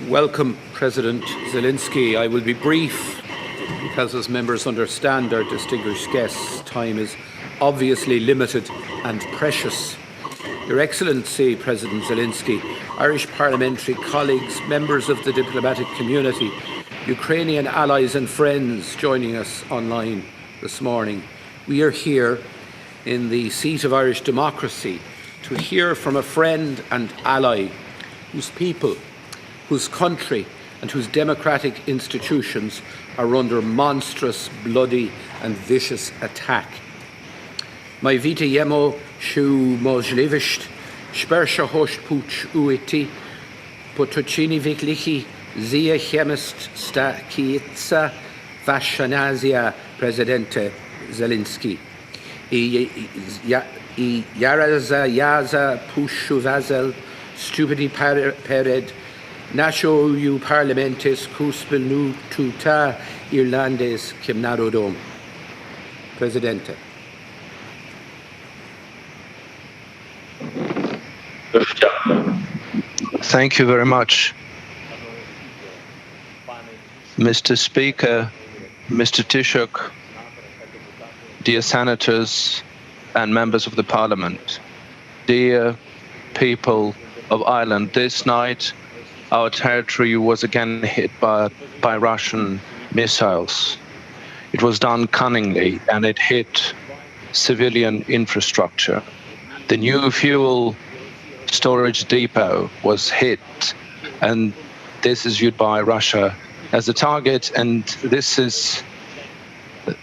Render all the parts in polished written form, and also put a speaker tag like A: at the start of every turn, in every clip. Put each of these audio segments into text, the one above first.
A: Welcome, President Zelensky. I will be brief because, as members understand, our distinguished guest's time is obviously limited and precious. Your Excellency, President Zelensky, Irish parliamentary colleagues, members of the diplomatic community, Ukrainian allies and friends joining us online this morning. We are here in the seat of Irish democracy to hear from a friend and ally whose people, whose country and whose democratic institutions are under monstrous, bloody and vicious attack. My vita jemo shu możliwość spersha host puch uiti potochini viklichi zia chemist sta kiitsa vashanazia Presidente Zelensky. I yaraza yaza pushu vazel stupidi pered nasho u parlamentis cuspenu tuta Irlandes kimnarodom. Presidente.
B: Thank you very much, Mr. Speaker, Mr. Taoiseach, dear senators and members of the Parliament, dear people of Ireland. This night, our territory was again hit by Russian missiles. It was done cunningly, and it hit civilian infrastructure. The new fuel storage depot was hit, and this is viewed by Russia as a target, and this is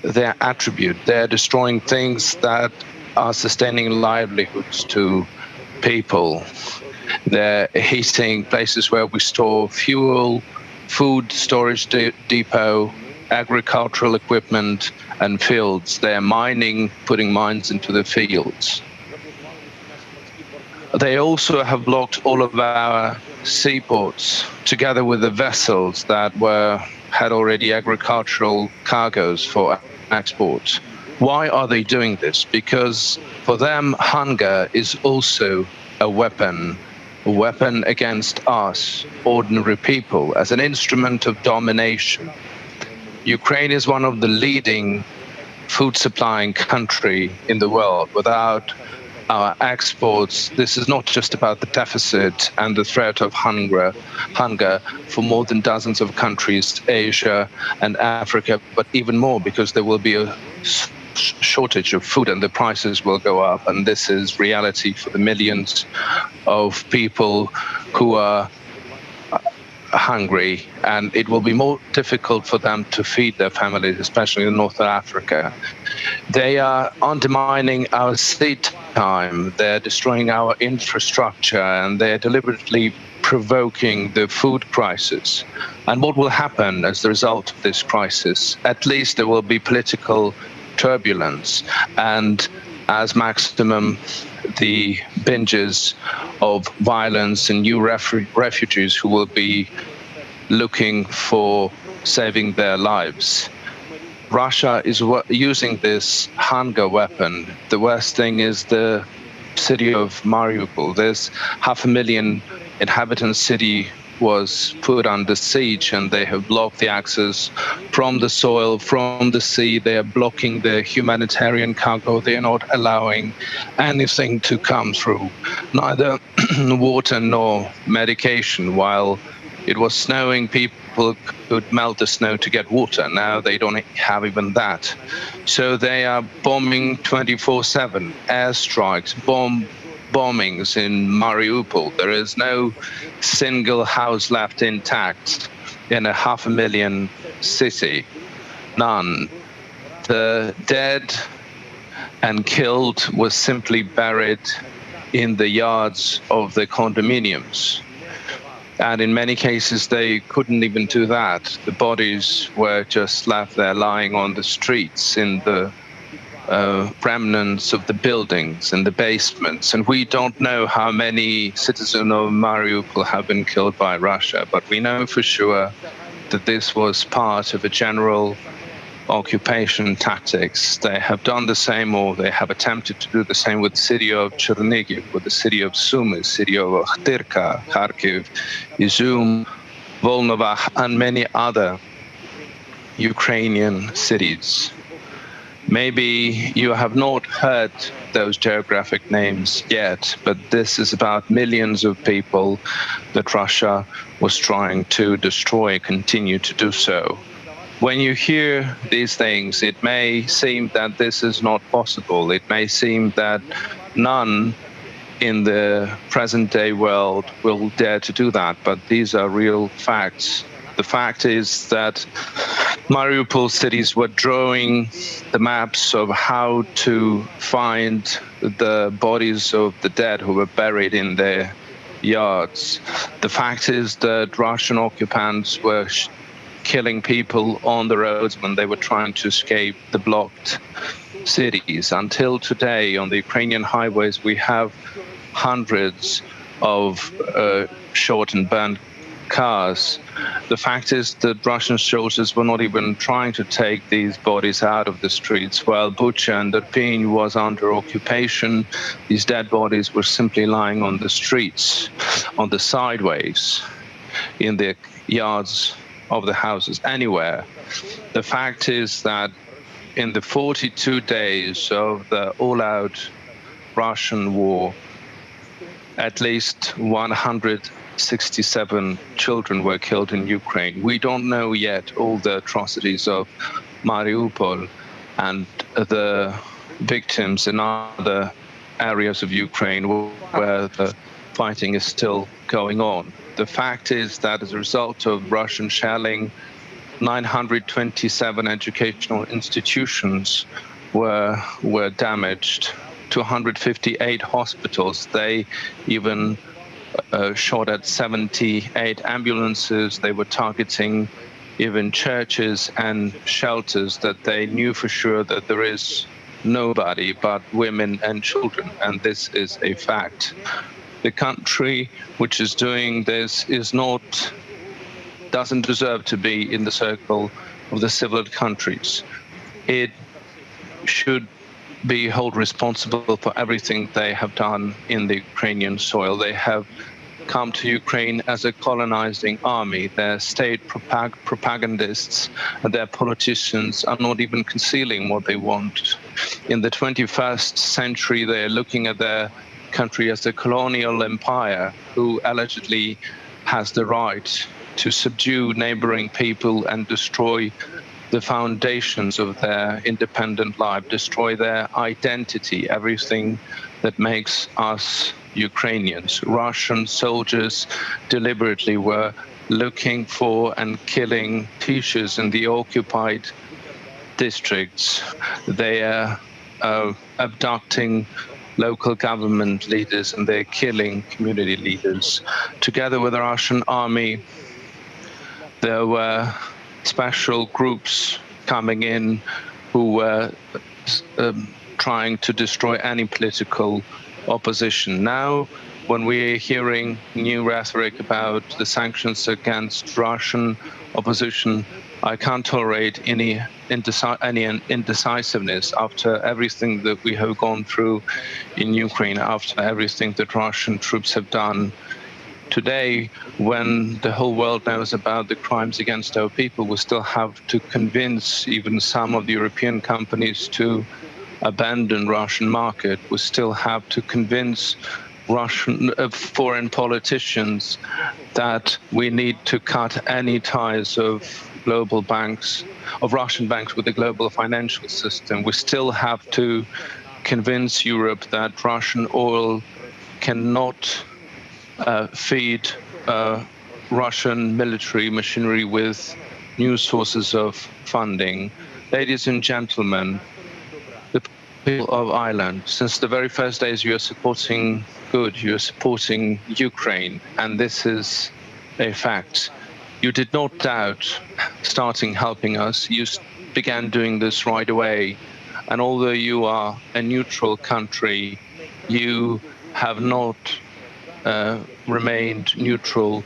B: their attribute. They're destroying things that are sustaining livelihoods to people. They're hitting places where we store fuel, food storage depot, agricultural equipment, and fields. They're mining, putting mines into the fields. They also have blocked all of our seaports, together with the vessels that had already agricultural cargoes for export. Why are they doing this? Because for them, hunger is also a weapon against us, ordinary people, as an instrument of domination. Ukraine is one of the leading food supplying country in the world. Without our exports, this is not just about the deficit and the threat of hunger for more than dozens of countries, Asia and Africa, but even more, because there will be a shortage of food and the prices will go up. And this is reality for the millions of people who are hungry, and it will be more difficult for them to feed their families, especially in North Africa. They are undermining our seed time, they're destroying our infrastructure, and they're deliberately provoking the food crisis. And what will happen as the result of this crisis? At least there will be political turbulence, and as maximum the binges of violence and new refugees who will be looking for saving their lives. Russia is using this hunger weapon. The worst thing is the city of Mariupol. There's 500,000 inhabitant city was put under siege, and they have blocked the access from the soil, from the sea. They are blocking the humanitarian cargo. They are not allowing anything to come through, neither water nor medication. While it was snowing, people could melt the snow to get water. Now they don't have even that. So they are bombing 24/7, airstrikes, bombings in Mariupol. There is no single house left intact in a 500,000 city. None. The dead and killed was simply buried in the yards of the condominiums. And in many cases, they couldn't even do that. The bodies were just left there lying on the streets in the remnants of the buildings and the basements. And we don't know how many citizens of Mariupol have been killed by Russia, but we know for sure that this was part of a general occupation tactics. They have done the same, or they have attempted to do the same with the city of Chernihiv, with the city of Sumy, city of Akhtirka, Kharkiv, Izum, Volnovakh, and many other Ukrainian cities. Maybe you have not heard those geographic names yet, but this is about millions of people that Russia was trying to destroy, continue to do so. When you hear these things, it may seem that this is not possible. It may seem that none in the present day world will dare to do that, but these are real facts. The fact is that Mariupol cities were drawing the maps of how to find the bodies of the dead who were buried in their yards. The fact is that Russian occupants were killing people on the roads when they were trying to escape the blocked cities. Until today, on the Ukrainian highways, we have hundreds of shot and burned cars. The fact is that Russian soldiers were not even trying to take these bodies out of the streets. While Bucha and Irpin was under occupation, these dead bodies were simply lying on the streets, on the sideways, in the yards of the houses, anywhere. The fact is that in the 42 days of the all-out Russian war, at least 167 children were killed in Ukraine. We don't know yet all the atrocities of Mariupol and the victims in other areas of Ukraine where the fighting is still going on. The fact is that as a result of Russian shelling, 927 educational institutions were damaged. 258 hospitals. They even shot at 78 ambulances. They were targeting even churches and shelters that they knew for sure that there is nobody but women and children, and this is a fact. The country which is doing this doesn't deserve to be in the circle of the civilized countries. It should be held responsible for everything they have done in the Ukrainian soil. They have come to Ukraine as a colonizing army. Their state propagandists and their politicians are not even concealing what they want. In the 21st century, they are looking at their country as a colonial empire who allegedly has the right to subdue neighboring people and destroy the foundations of their independent life, destroy their identity, everything that makes us Ukrainians. Russian soldiers deliberately were looking for and killing teachers in the occupied districts. They are abducting local government leaders and they're killing community leaders. Together with the Russian army, there were special groups coming in who were trying to destroy any political opposition. Now, when we're hearing new rhetoric about the sanctions against Russian opposition, I can't tolerate any indecisiveness after everything that we have gone through in Ukraine, after everything that Russian troops have done. Today, when the whole world knows about the crimes against our people, we still have to convince even some of the European companies to abandon Russian market. We still have to convince Russian foreign politicians that we need to cut any ties of global banks, of Russian banks with the global financial system. We still have to convince Europe that Russian oil cannot feed Russian military machinery with new sources of funding. Ladies and gentlemen, the people of Ireland, since the very first days you are supporting good, you are supporting Ukraine, and this is a fact. You did not doubt starting helping us. You began doing this right away. And although you are a neutral country, you have not remained neutral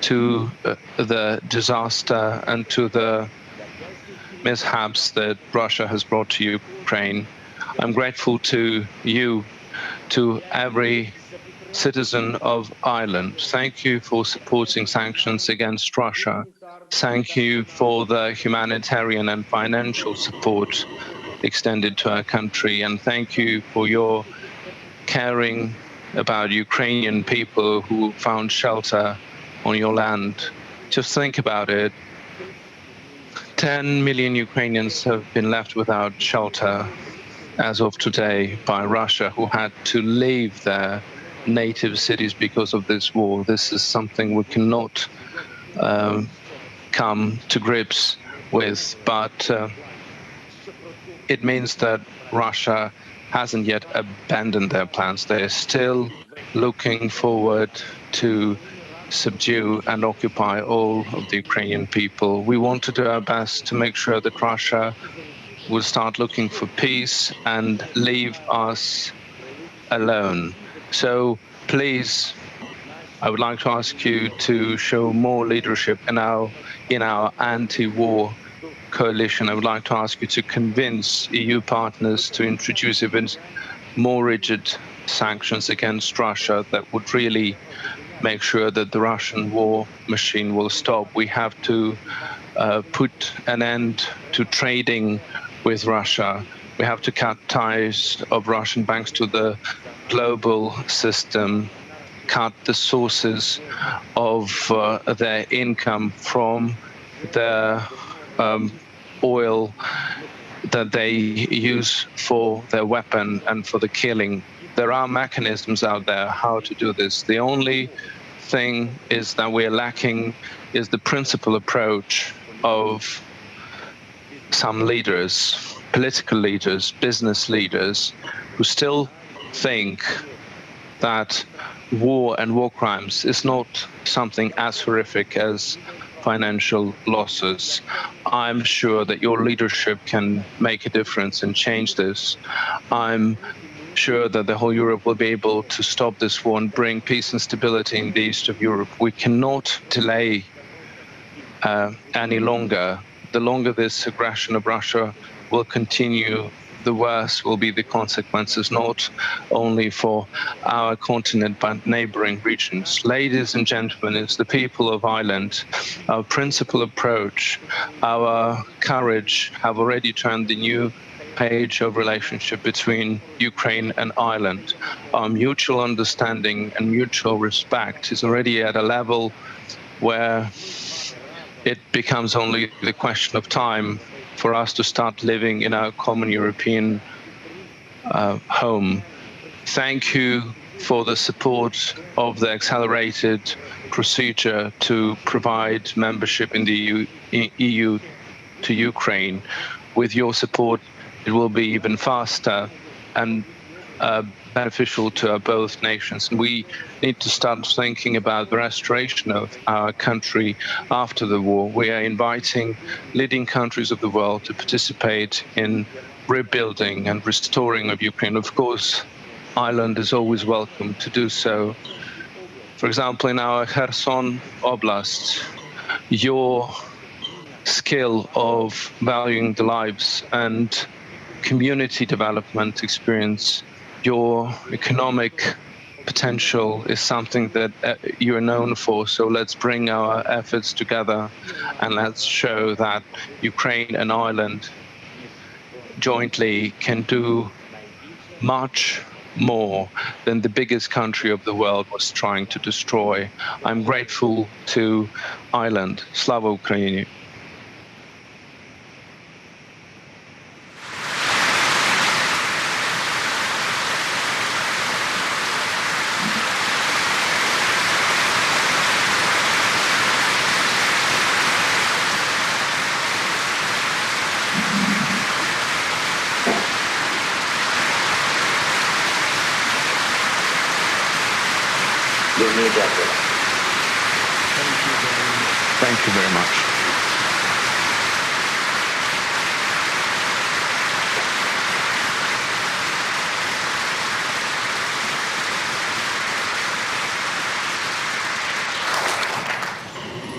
B: to the disaster and to the mishaps that Russia has brought to Ukraine. I'm grateful to you, to every citizen of Ireland. Thank you for supporting sanctions against Russia. Thank you for the humanitarian and financial support extended to our country. And thank you for your caring about Ukrainian people who found shelter on your land. Just think about it. 10 million Ukrainians have been left without shelter as of today by Russia, who had to leave their native cities because of this war. This is something we cannot come to grips with, but it means that Russia hasn't yet abandoned their plans. They're still looking forward to subdue and occupy all of the Ukrainian people. We want to do our best to make sure that Russia will start looking for peace and leave us alone. So please, I would like to ask you to show more leadership in our anti-war coalition. I would like to ask you to convince EU partners to introduce even more rigid sanctions against Russia that would really make sure that the Russian war machine will stop. We have to put an end to trading with Russia. We have to cut ties of Russian banks to the global system, cut the sources of their income from the oil that they use for their weapon and for the killing. There are mechanisms out there how to do this. The only thing is that we're lacking is the principal approach of some leaders, political leaders, business leaders, who still think that war and war crimes is not something as horrific as financial losses. I'm sure that your leadership can make a difference and change this. I'm sure that the whole Europe will be able to stop this war and bring peace and stability in the east of Europe. We cannot delay any longer. The longer this aggression of Russia will continue, the worse will be the consequences, not only for our continent, but neighboring regions. Ladies and gentlemen, it's the people of Ireland. Our principal approach, our courage have already turned the new page of relationship between Ukraine and Ireland. Our mutual understanding and mutual respect is already at a level where it becomes only the question of time for us to start living in our common European home. Thank you for the support of the accelerated procedure to provide membership in the EU to Ukraine. With your support, it will be even faster and beneficial to both nations. And we need to start thinking about the restoration of our country after the war. We are inviting leading countries of the world to participate in rebuilding and restoring of Ukraine. Of course, Ireland is always welcome to do so. For example, in our Kherson Oblast, your skill of valuing the lives and community development experience, your economic potential is something that you're known for. So let's bring our efforts together and let's show that Ukraine and Ireland jointly can do much more than the biggest country of the world was trying to destroy. I'm grateful to Ireland. Slava Ukraini. Thank you very much.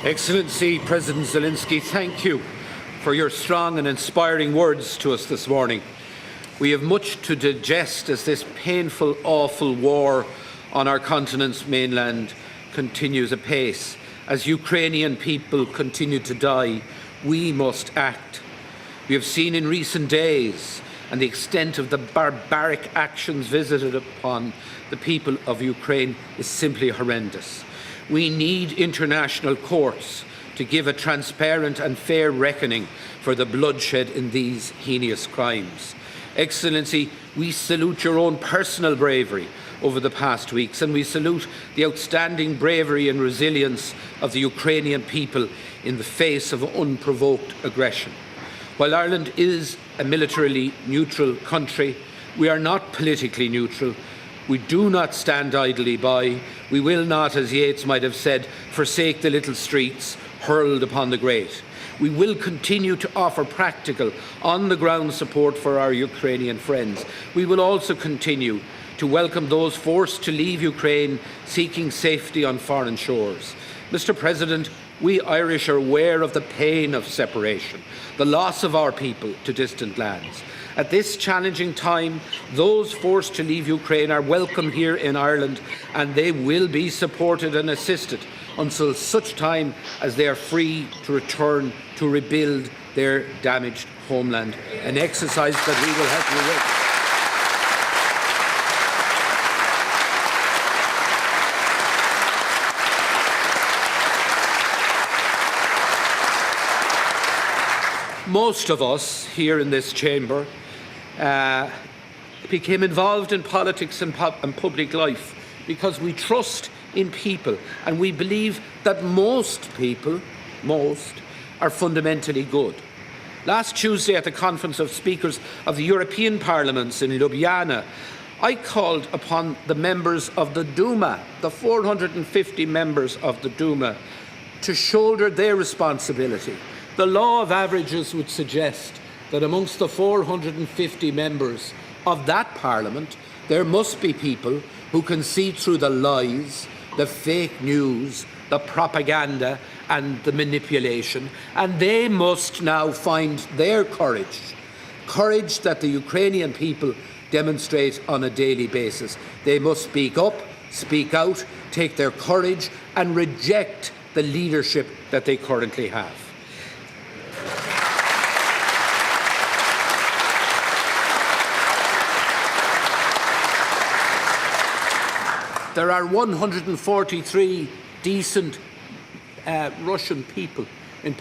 A: Excellency President Zelensky, thank you for your strong and inspiring words to us this morning. We have much to digest as this painful, awful war on our continent's mainland continues apace. As Ukrainian people continue to die, we must act. We have seen in recent days and the extent of the barbaric actions visited upon the people of Ukraine is simply horrendous. We need international courts to give a transparent and fair reckoning for the bloodshed in these heinous crimes. Excellency, we salute your own personal bravery over the past weeks, and we salute the outstanding bravery and resilience of the Ukrainian people in the face of unprovoked aggression. While Ireland is a militarily neutral country, we are not politically neutral. We do not stand idly by. We will not, as Yeats might have said, forsake the little streets hurled upon the great. We will continue to offer practical, on-the-ground support for our Ukrainian friends. We will also continue to welcome those forced to leave Ukraine seeking safety on foreign shores. Mr. President, we Irish are aware of the pain of separation, the loss of our people to distant lands. At this challenging time, those forced to leave Ukraine are welcome here in Ireland, and they will be supported and assisted until such time as they are free to return to rebuild their damaged homeland, an exercise that we will help you with. Most of us here in this chamber became involved in politics and public life because we trust in people and we believe that most people, are fundamentally good. Last Tuesday at the Conference of Speakers of the European Parliaments in Ljubljana, I called upon the members of the Duma, the 450 members of the Duma, to shoulder their responsibility. The law of averages would suggest that amongst the 450 members of that parliament, there must be people who can see through the lies, the fake news, the propaganda and the manipulation, and they must now find their courage that the Ukrainian people demonstrate on a daily basis. They must speak up, speak out, take their courage and reject the leadership that they currently have. There are 143 decent Russian people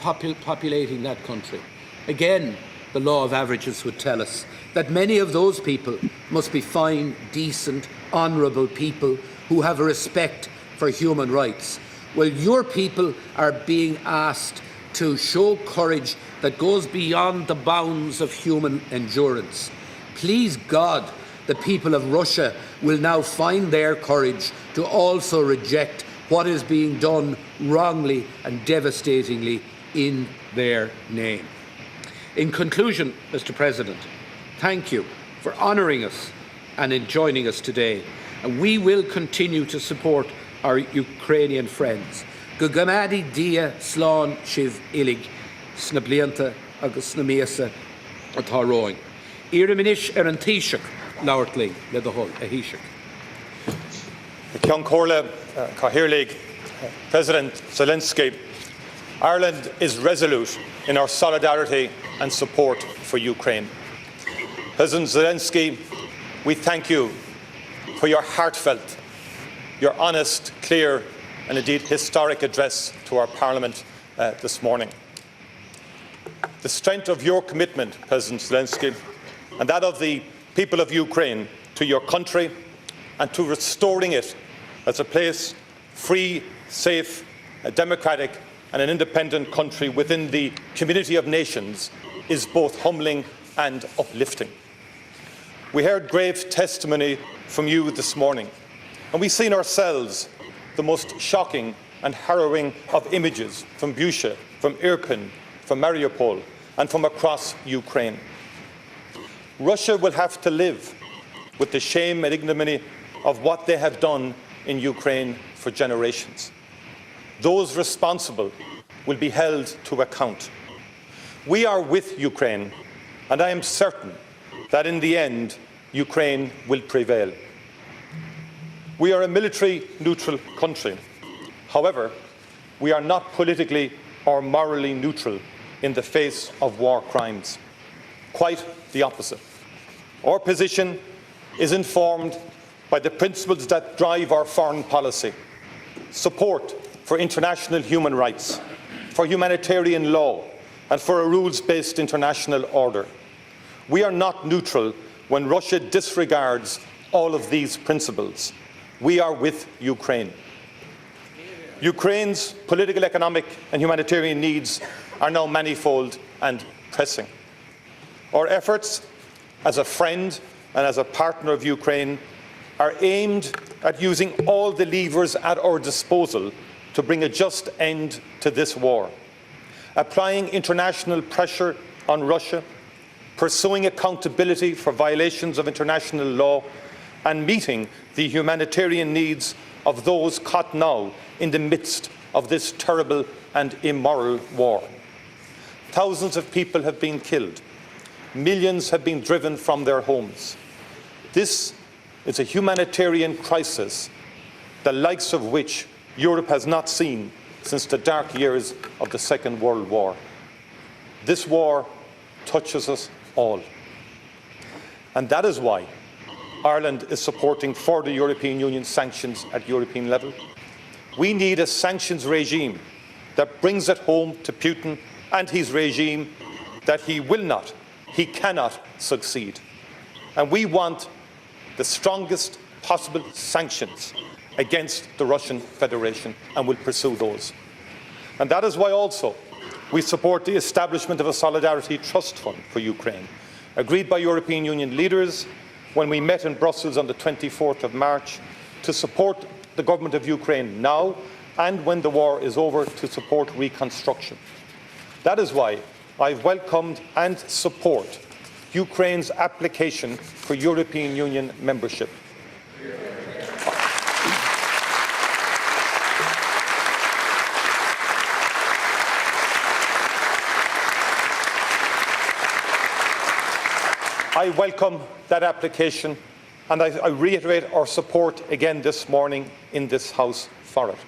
A: populating that country. Again, the law of averages would tell us that many of those people must be fine, decent, honourable people who have a respect for human rights. Well, your people are being asked to show courage that goes beyond the bounds of human endurance. Please God, the people of Russia will now find their courage to also reject what is being done wrongly and devastatingly in their name. In conclusion, Mr. President, thank you for honouring us and in joining us today. And we will continue to support our Ukrainian friends. Gugamadi dia slán shiv ilig, snablianta agus snamiasa ataroing. Iriminish an Taoiseach, Laurtling, le the whole, a Taoiseach.
C: Ceann Comhairle, Cathaoirligh, President Zelensky, Ireland is resolute in our solidarity and support for Ukraine. President Zelensky, we thank you for your heartfelt, your honest, clear and indeed historic address to our Parliament this morning. The strength of your commitment, President Zelensky, and that of the people of Ukraine to your country and to restoring it as a place free, safe, democratic and an independent country within the community of nations is both humbling and uplifting. We heard grave testimony from you this morning, and we've seen ourselves the most shocking and harrowing of images from Bucha, from Irpin, from Mariupol and from across Ukraine. Russia will have to live with the shame and ignominy of what they have done in Ukraine for generations. Those responsible will be held to account. We are with Ukraine, and I am certain that in the end, Ukraine will prevail. We are a military-neutral country. However, we are not politically or morally neutral in the face of war crimes. Quite the opposite. Our position is informed by the principles that drive our foreign policy: support for international human rights, for humanitarian law, and for a rules-based international order. We are not neutral when Russia disregards all of these principles. We are with Ukraine. Ukraine's political, economic, and humanitarian needs are now manifold and pressing. Our efforts as a friend and as a partner of Ukraine are aimed at using all the levers at our disposal to bring a just end to this war, applying international pressure on Russia, pursuing accountability for violations of international law, and meeting the humanitarian needs of those caught now in the midst of this terrible and immoral war. Thousands of people have been killed. Millions have been driven from their homes. This is a humanitarian crisis, the likes of which Europe has not seen since the dark years of the Second World War. This war touches us all. And that is why Ireland is supporting further European Union sanctions at European level. We need a sanctions regime that brings it home to Putin and his regime that he cannot succeed. And we want the strongest possible sanctions against the Russian Federation, and will pursue those. And that is why also we support the establishment of a Solidarity Trust Fund for Ukraine, agreed by European Union leaders when we met in Brussels on the 24th of March, to support the government of Ukraine now and when the war is over, to support reconstruction. That is why I've welcomed and support Ukraine's application for European Union membership. I welcome that application, and I reiterate our support again this morning in this House for it.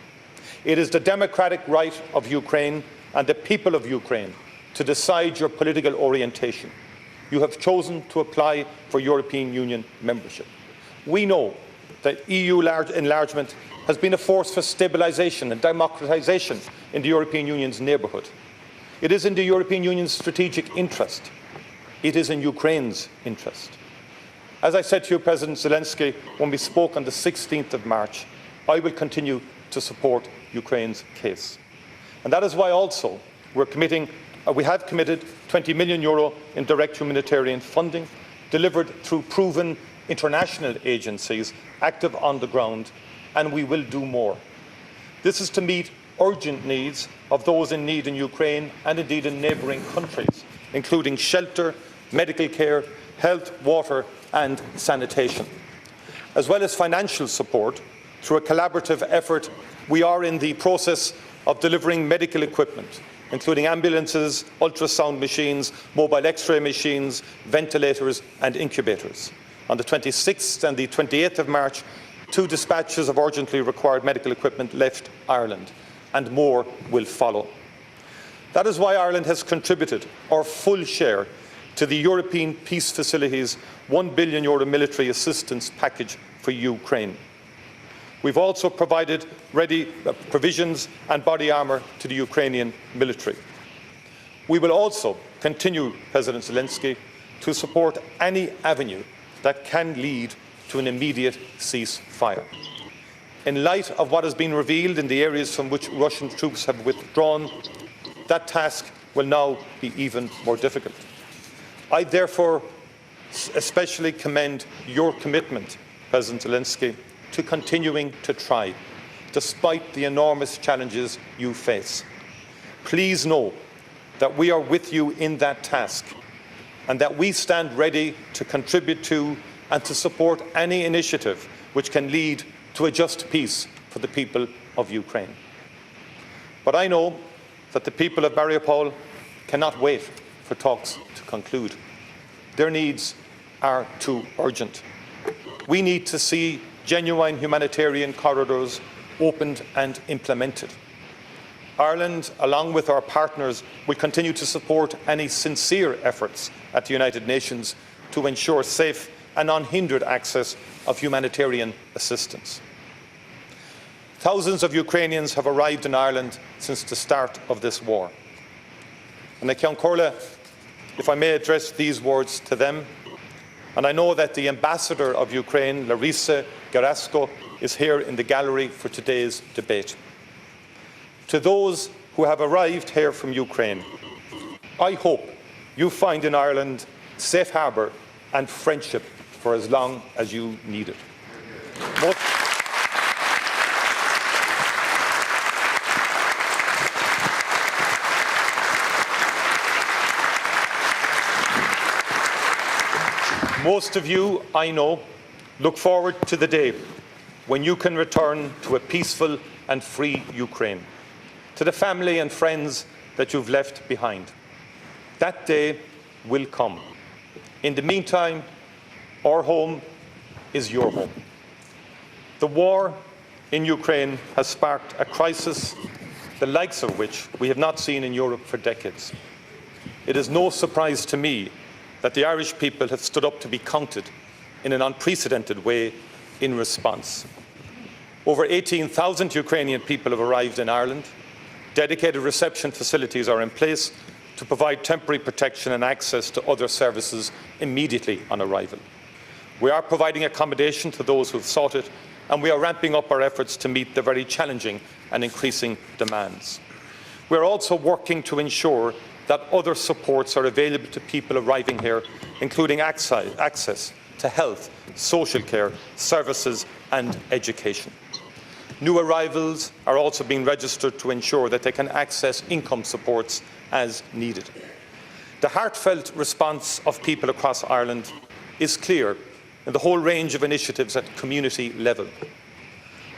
C: It is the democratic right of Ukraine and the people of Ukraine to decide your political orientation. You have chosen to apply for European Union membership. We know that EU enlargement has been a force for stabilisation and democratisation in the European Union's neighbourhood. It is in the European Union's strategic interest. It is in Ukraine's interest. As I said to you, President Zelensky, when we spoke on the 16th of March, I will continue to support Ukraine's case. And that is why also we have committed €20 million in direct humanitarian funding, delivered through proven international agencies active on the ground, and we will do more. This is to meet urgent needs of those in need in Ukraine and indeed in neighbouring countries, including shelter, medical care, health, water and sanitation. As well as financial support, through a collaborative effort, we are in the process of delivering medical equipment, including ambulances, ultrasound machines, mobile X-ray machines, ventilators and incubators. On the 26th and the 28th of March, 2 dispatches of urgently required medical equipment left Ireland, and more will follow. That is why Ireland has contributed our full share to the European Peace Facility's €1 billion military assistance package for Ukraine. We've also provided ready provisions and body armour to the Ukrainian military. We will also continue, President Zelensky, to support any avenue that can lead to an immediate ceasefire. In light of what has been revealed in the areas from which Russian troops have withdrawn, that task will now be even more difficult. I therefore especially commend your commitment, President Zelensky, to continuing to try, despite the enormous challenges you face. Please know that we are with you in that task, and that we stand ready to contribute to and to support any initiative which can lead to a just peace for the people of Ukraine. But I know that the people of Mariupol cannot wait for talks to conclude. Their needs are too urgent. We need to see genuine humanitarian corridors opened and implemented. Ireland, along with our partners, will continue to support any sincere efforts at the United Nations to ensure safe and unhindered access of humanitarian assistance. Thousands of Ukrainians have arrived in Ireland since the start of this war. And Ceann Comhairle, if I may address these words to them, and I know that the ambassador of Ukraine, Larisa Gerasko, is here in the gallery for today's debate. To those who have arrived here from Ukraine, I hope you find in Ireland safe harbour and friendship for as long as you need it. Most of you, I know, look forward to the day when you can return to a peaceful and free Ukraine, to the family and friends that you've left behind. That day will come. In the meantime, our home is your home. The war in Ukraine has sparked a crisis the likes of which we have not seen in Europe for decades. It is no surprise to me that the Irish people have stood up to be counted in an unprecedented way in response. Over 18,000 Ukrainian people have arrived in Ireland. Dedicated reception facilities are in place to provide temporary protection and access to other services immediately on arrival. We are providing accommodation to those who have sought it, and we are ramping up our efforts to meet the very challenging and increasing demands. We are also working to ensure that other supports are available to people arriving here, including access to health, social care, services and education. New arrivals are also being registered to ensure that they can access income supports as needed. The heartfelt response of people across Ireland is clear in the whole range of initiatives at community level.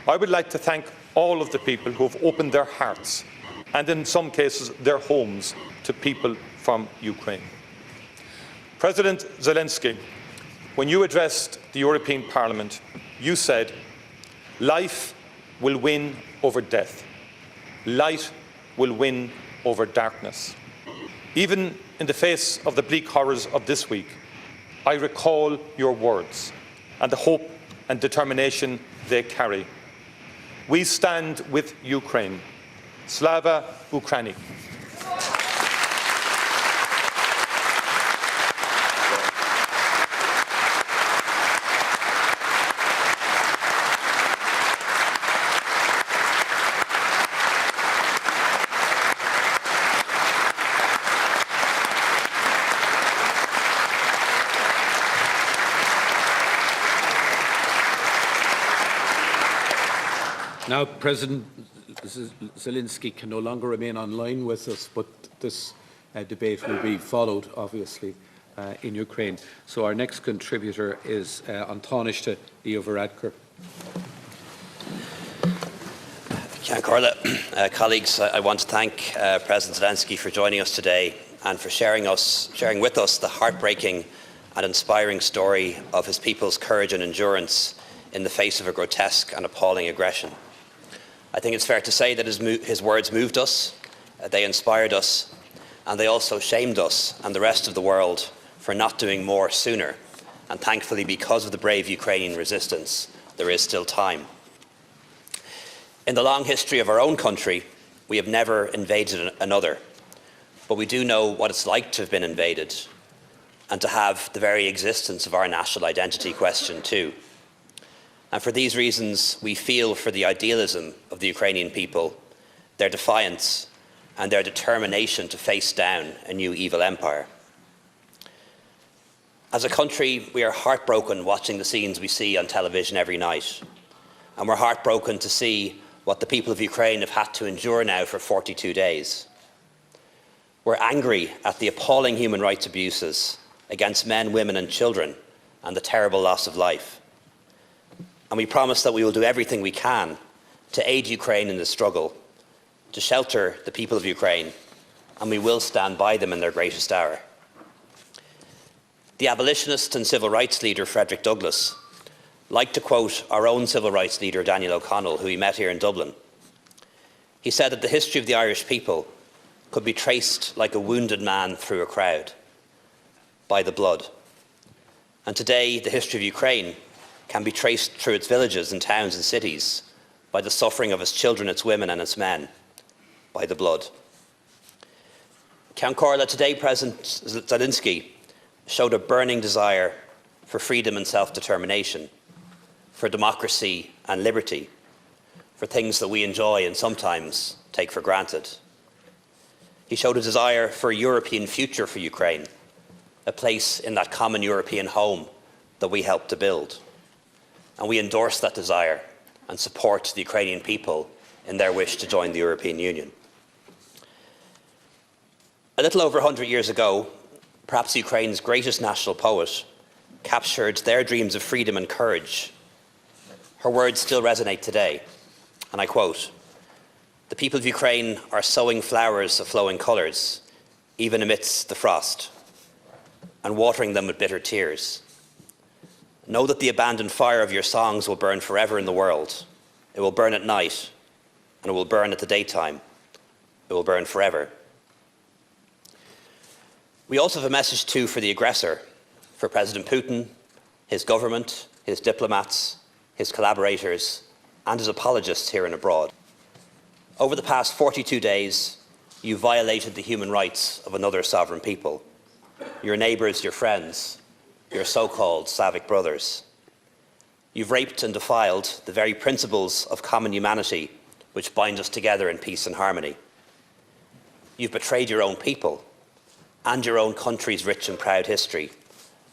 C: I would like to thank all of the people who have opened their hearts and in some cases their homes to people from Ukraine. President Zelensky, when you addressed the European Parliament, you said, "Life will win over death. Light will win over darkness." Even in the face of the bleak horrors of this week, I recall your words and the hope and determination they carry. We stand with Ukraine. Slava Ukraini.
A: Now, President Zelensky can no longer remain online with us, but this debate will be followed, obviously, in Ukraine. So our next contributor is An Taoiseach Leo Varadkar.
D: Ceann Comhairle, colleagues, I want to thank President Zelensky for joining us today and for sharing with us the heartbreaking and inspiring story of his people's courage and endurance in the face of a grotesque and appalling aggression. I think it's fair to say that his words moved us, they inspired us, and they also shamed us and the rest of the world for not doing more sooner. And thankfully, because of the brave Ukrainian resistance, there is still time. In the long history of our own country, we have never invaded another, but we do know what it's like to have been invaded and to have the very existence of our national identity questioned too. And for these reasons, we feel for the idealism of the Ukrainian people, their defiance, and their determination to face down a new evil empire. As a country, we are heartbroken watching the scenes we see on television every night. And we're heartbroken to see what the people of Ukraine have had to endure now for 42 days. We're angry at the appalling human rights abuses against men, women, and children, and the terrible loss of life. And we promise that we will do everything we can to aid Ukraine in this struggle, to shelter the people of Ukraine, and we will stand by them in their greatest hour. The abolitionist and civil rights leader Frederick Douglass like to quote our own civil rights leader, Daniel O'Connell, who we met here in Dublin. He said that the history of the Irish people could be traced like a wounded man through a crowd, by the blood. And today, the history of Ukraine can be traced through its villages and towns and cities, by the suffering of its children, its women and its men, by the blood. Count Corla, today President Zelensky showed a burning desire for freedom and self-determination, for democracy and liberty, for things that we enjoy and sometimes take for granted. He showed a desire for a European future for Ukraine, a place in that common European home that we helped to build. And we endorse that desire and support the Ukrainian people in their wish to join the European Union. A little over 100 years ago, perhaps Ukraine's greatest national poet captured their dreams of freedom and courage. Her words still resonate today, and I quote, "The people of Ukraine are sowing flowers of flowing colours, even amidst the frost, and watering them with bitter tears. Know that the abandoned fire of your songs will burn forever in the world. It will burn at night, and it will burn at the daytime. It will burn forever." We also have a message too for the aggressor, for President Putin, his government, his diplomats, his collaborators, and his apologists here and abroad. Over the past 42 days, you violated the human rights of another sovereign people, your neighbours, your friends, your so-called Slavic brothers. You've raped and defiled the very principles of common humanity which bind us together in peace and harmony. You've betrayed your own people and your own country's rich and proud history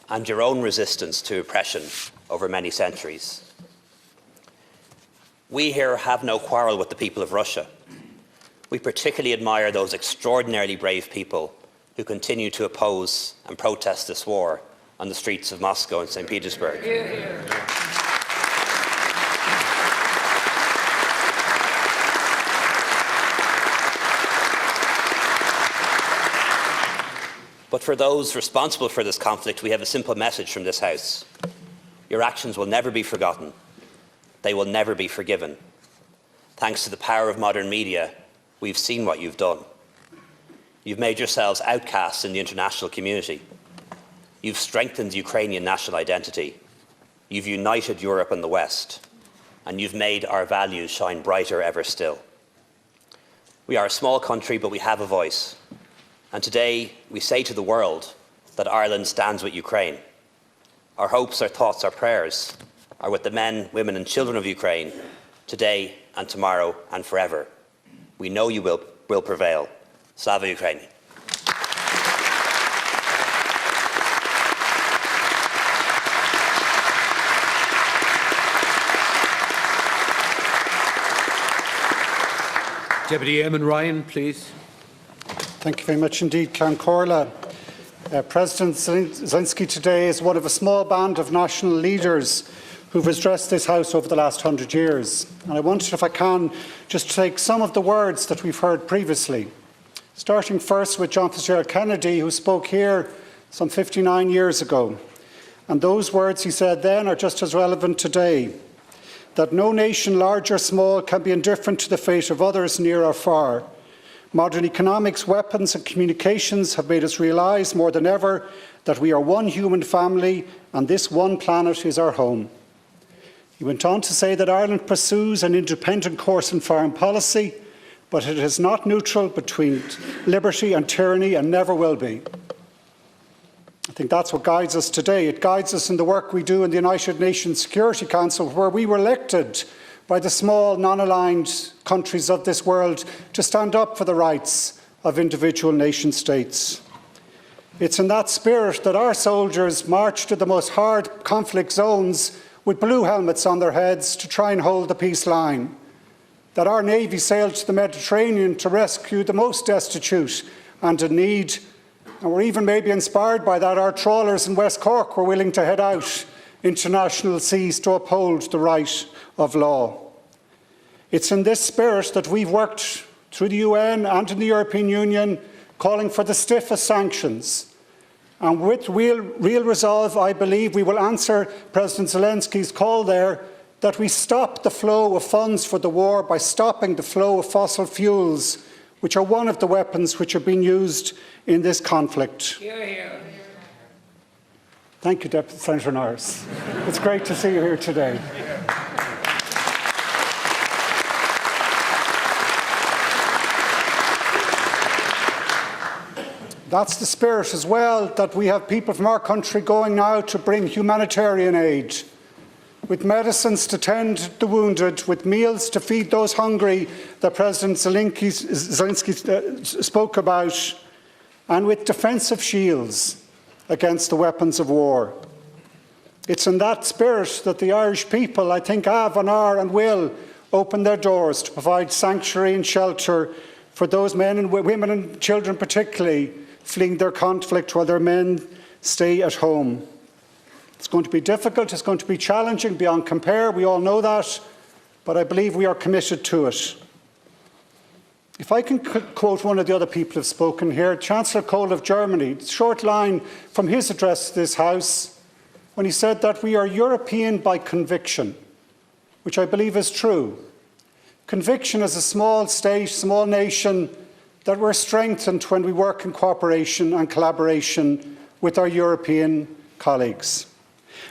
D: and your own resistance to oppression over many centuries. We here have no quarrel with the people of Russia. We particularly admire those extraordinarily brave people who continue to oppose and protest this war on the streets of Moscow and St. Petersburg. Hear, hear. But for those responsible for this conflict, we have a simple message from this House. Your actions will never be forgotten. They will never be forgiven. Thanks to the power of modern media, we've seen what you've done. You've made yourselves outcasts in the international community. You've strengthened Ukrainian national identity. You've united Europe and the West. And you've made our values shine brighter ever still. We are a small country, but we have a voice. And today, we say to the world that Ireland stands with Ukraine. Our hopes, our thoughts, our prayers are with the men, women and children of Ukraine, today and tomorrow and forever. We know you will prevail. Slava Ukraini.
A: Deputy Eamon Ryan, please.
E: Thank you very much indeed, Count Corla. President Zelensky today is one of a small band of national leaders who've addressed this House over the last 100 years. And I wondered if I can just take some of the words that we've heard previously, starting first with John Fitzgerald Kennedy, who spoke here some 59 years ago. And those words he said then are just as relevant today, that no nation, large or small, can be indifferent to the fate of others near or far. Modern economics, weapons and communications have made us realise more than ever that we are one human family and this one planet is our home. He went on to say that Ireland pursues an independent course in foreign policy, but it is not neutral between liberty and tyranny and never will be. I think that's what guides us today. It guides us in the work we do in the United Nations Security Council, where we were elected by the small, non-aligned countries of this world to stand up for the rights of individual nation-states. It's in that spirit that our soldiers march to the most hard conflict zones with blue helmets on their heads to try and hold the peace line, that our Navy sailed to the Mediterranean to rescue the most destitute and in need, and we're even maybe inspired by that our trawlers in West Cork were willing to head out international seas to uphold the right of law. It's in this spirit that we've worked through the UN and in the European Union, calling for the stiffest sanctions, And with real resolve, I believe we will answer President Zelensky's call there that we stop the flow of funds for the war by stopping the flow of fossil fuels, which are one of the weapons which are being used in this conflict.
A: Hear, hear.
E: Thank you, Deputy Senator Norris. It's great to see you here today. That's the spirit as well, that we have people from our country going now to bring humanitarian aid, with medicines to tend the wounded, with meals to feed those hungry that President Zelensky spoke about, and with defensive shields against the weapons of war. It's in that spirit that the Irish people, I think, have and are and will open their doors to provide sanctuary and shelter for those men and women and children particularly fleeing their conflict while their men stay at home. It's going to be difficult, it's going to be challenging beyond compare, we all know that, but I believe we are committed to it. If I can quote one of the other people who have spoken here, Chancellor Kohl of Germany, a short line from his address to this House, when he said that we are European by conviction, which I believe is true. Conviction as a small state, small nation, that we're strengthened when we work in cooperation and collaboration with our European colleagues.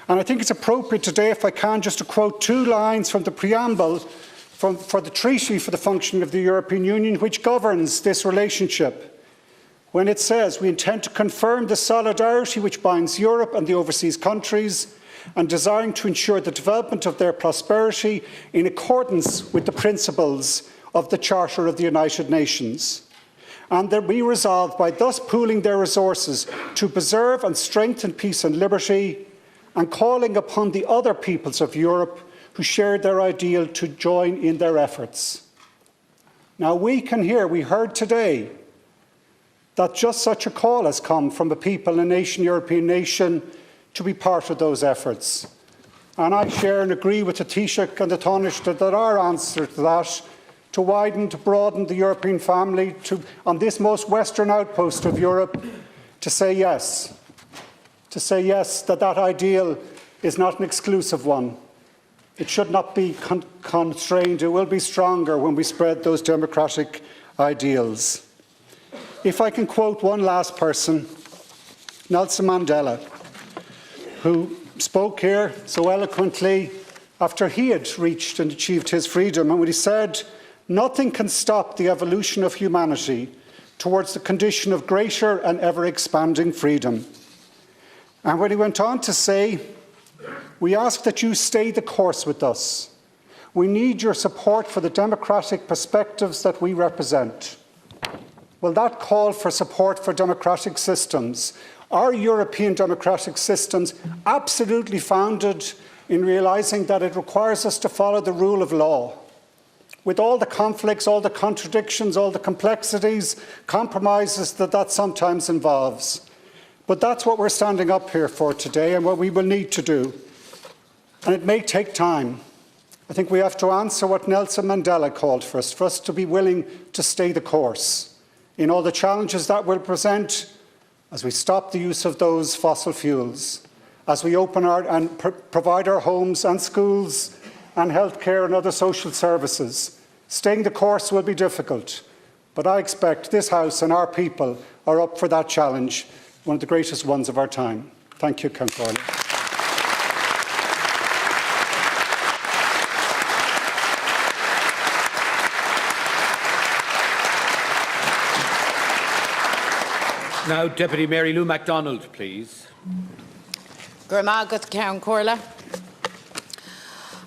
E: And I think it's appropriate today, if I can, just to quote two lines from the preamble for the Treaty for the Functioning of the European Union, which governs this relationship, when it says, "We intend to confirm the solidarity which binds Europe and the overseas countries, and desiring to ensure the development of their prosperity in accordance with the principles of the Charter of the United Nations. And that we resolve by thus pooling their resources to preserve and strengthen peace and liberty, and calling upon the other peoples of Europe who share their ideal to join in their efforts." Now we heard today that just such a call has come from a people, a nation, European nation, to be part of those efforts. And I share and agree with the Taoiseach and the Taoiseach that our answer to that, to widen, to broaden the European family, on this most western outpost of Europe, to say yes. To say yes, that ideal is not an exclusive one. It should not be constrained. It will be stronger when we spread those democratic ideals. If I can quote one last person, Nelson Mandela, who spoke here so eloquently after he had reached and achieved his freedom, and when he said, "Nothing can stop the evolution of humanity towards the condition of greater and ever-expanding freedom." And when he went on to say, "We ask that you stay the course with us. We need your support for the democratic perspectives that we represent." Well, that call for support for democratic systems, our European democratic systems, absolutely founded in realising that it requires us to follow the rule of law. With all the conflicts, all the contradictions, all the complexities, compromises that sometimes involves. But that's what we're standing up here for today and what we will need to do. And it may take time. I think we have to answer what Nelson Mandela called for us to be willing to stay the course in all the challenges that will present as we stop the use of those fossil fuels, as we open and provide our homes and schools and healthcare and other social services. Staying the course will be difficult, but I expect this House and our people are up for that challenge, one of the greatest ones of our time. Thank you, Count Corley.
A: Now, Deputy Mary Lou MacDonald, please.
F: Gramagat Count Corla.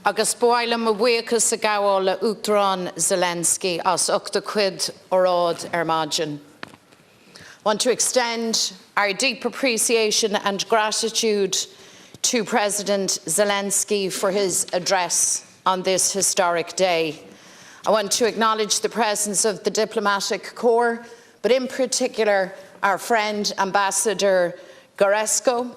F: Agus boilam a buchas a gawala Uachtaráin Zelensky as uachta cuid orád Armagin. Want to extend our deep appreciation and gratitude to President Zelensky for his address on this historic day. I want to acknowledge the presence of the diplomatic corps, but in particular our friend Ambassador Goresko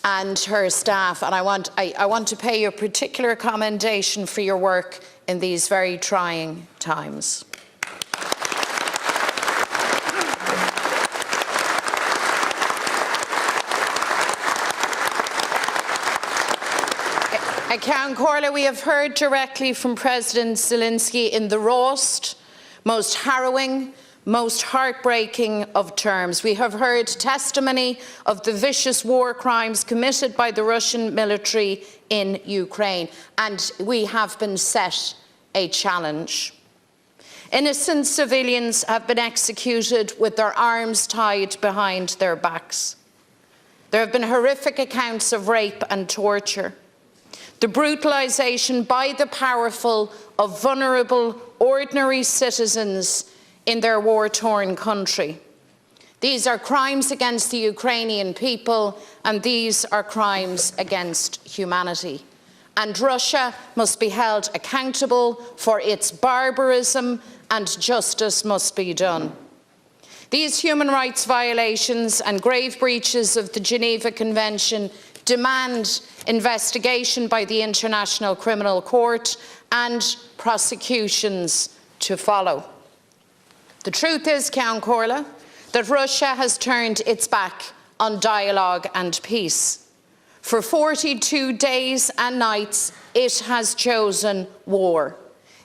F: and her staff, and I want to pay you a particular commendation for your work in these very trying times. Count Corla, we have heard directly from President Zelensky in the rawest, most harrowing, most heartbreaking of terms. We have heard testimony of the vicious war crimes committed by the Russian military in Ukraine, and we have been set a challenge. Innocent civilians have been executed with their arms tied behind their backs. There have been horrific accounts of rape and torture. The brutalisation by the powerful of vulnerable, ordinary citizens in their war-torn country. These are crimes against the Ukrainian people, and these are crimes against humanity. And Russia must be held accountable for its barbarism, and justice must be done. These human rights violations and grave breaches of the Geneva Convention demand investigation by the International Criminal Court and prosecutions to follow. The truth is, Count Corla, that Russia has turned its back on dialogue and peace. For 42 days and nights, it has chosen war.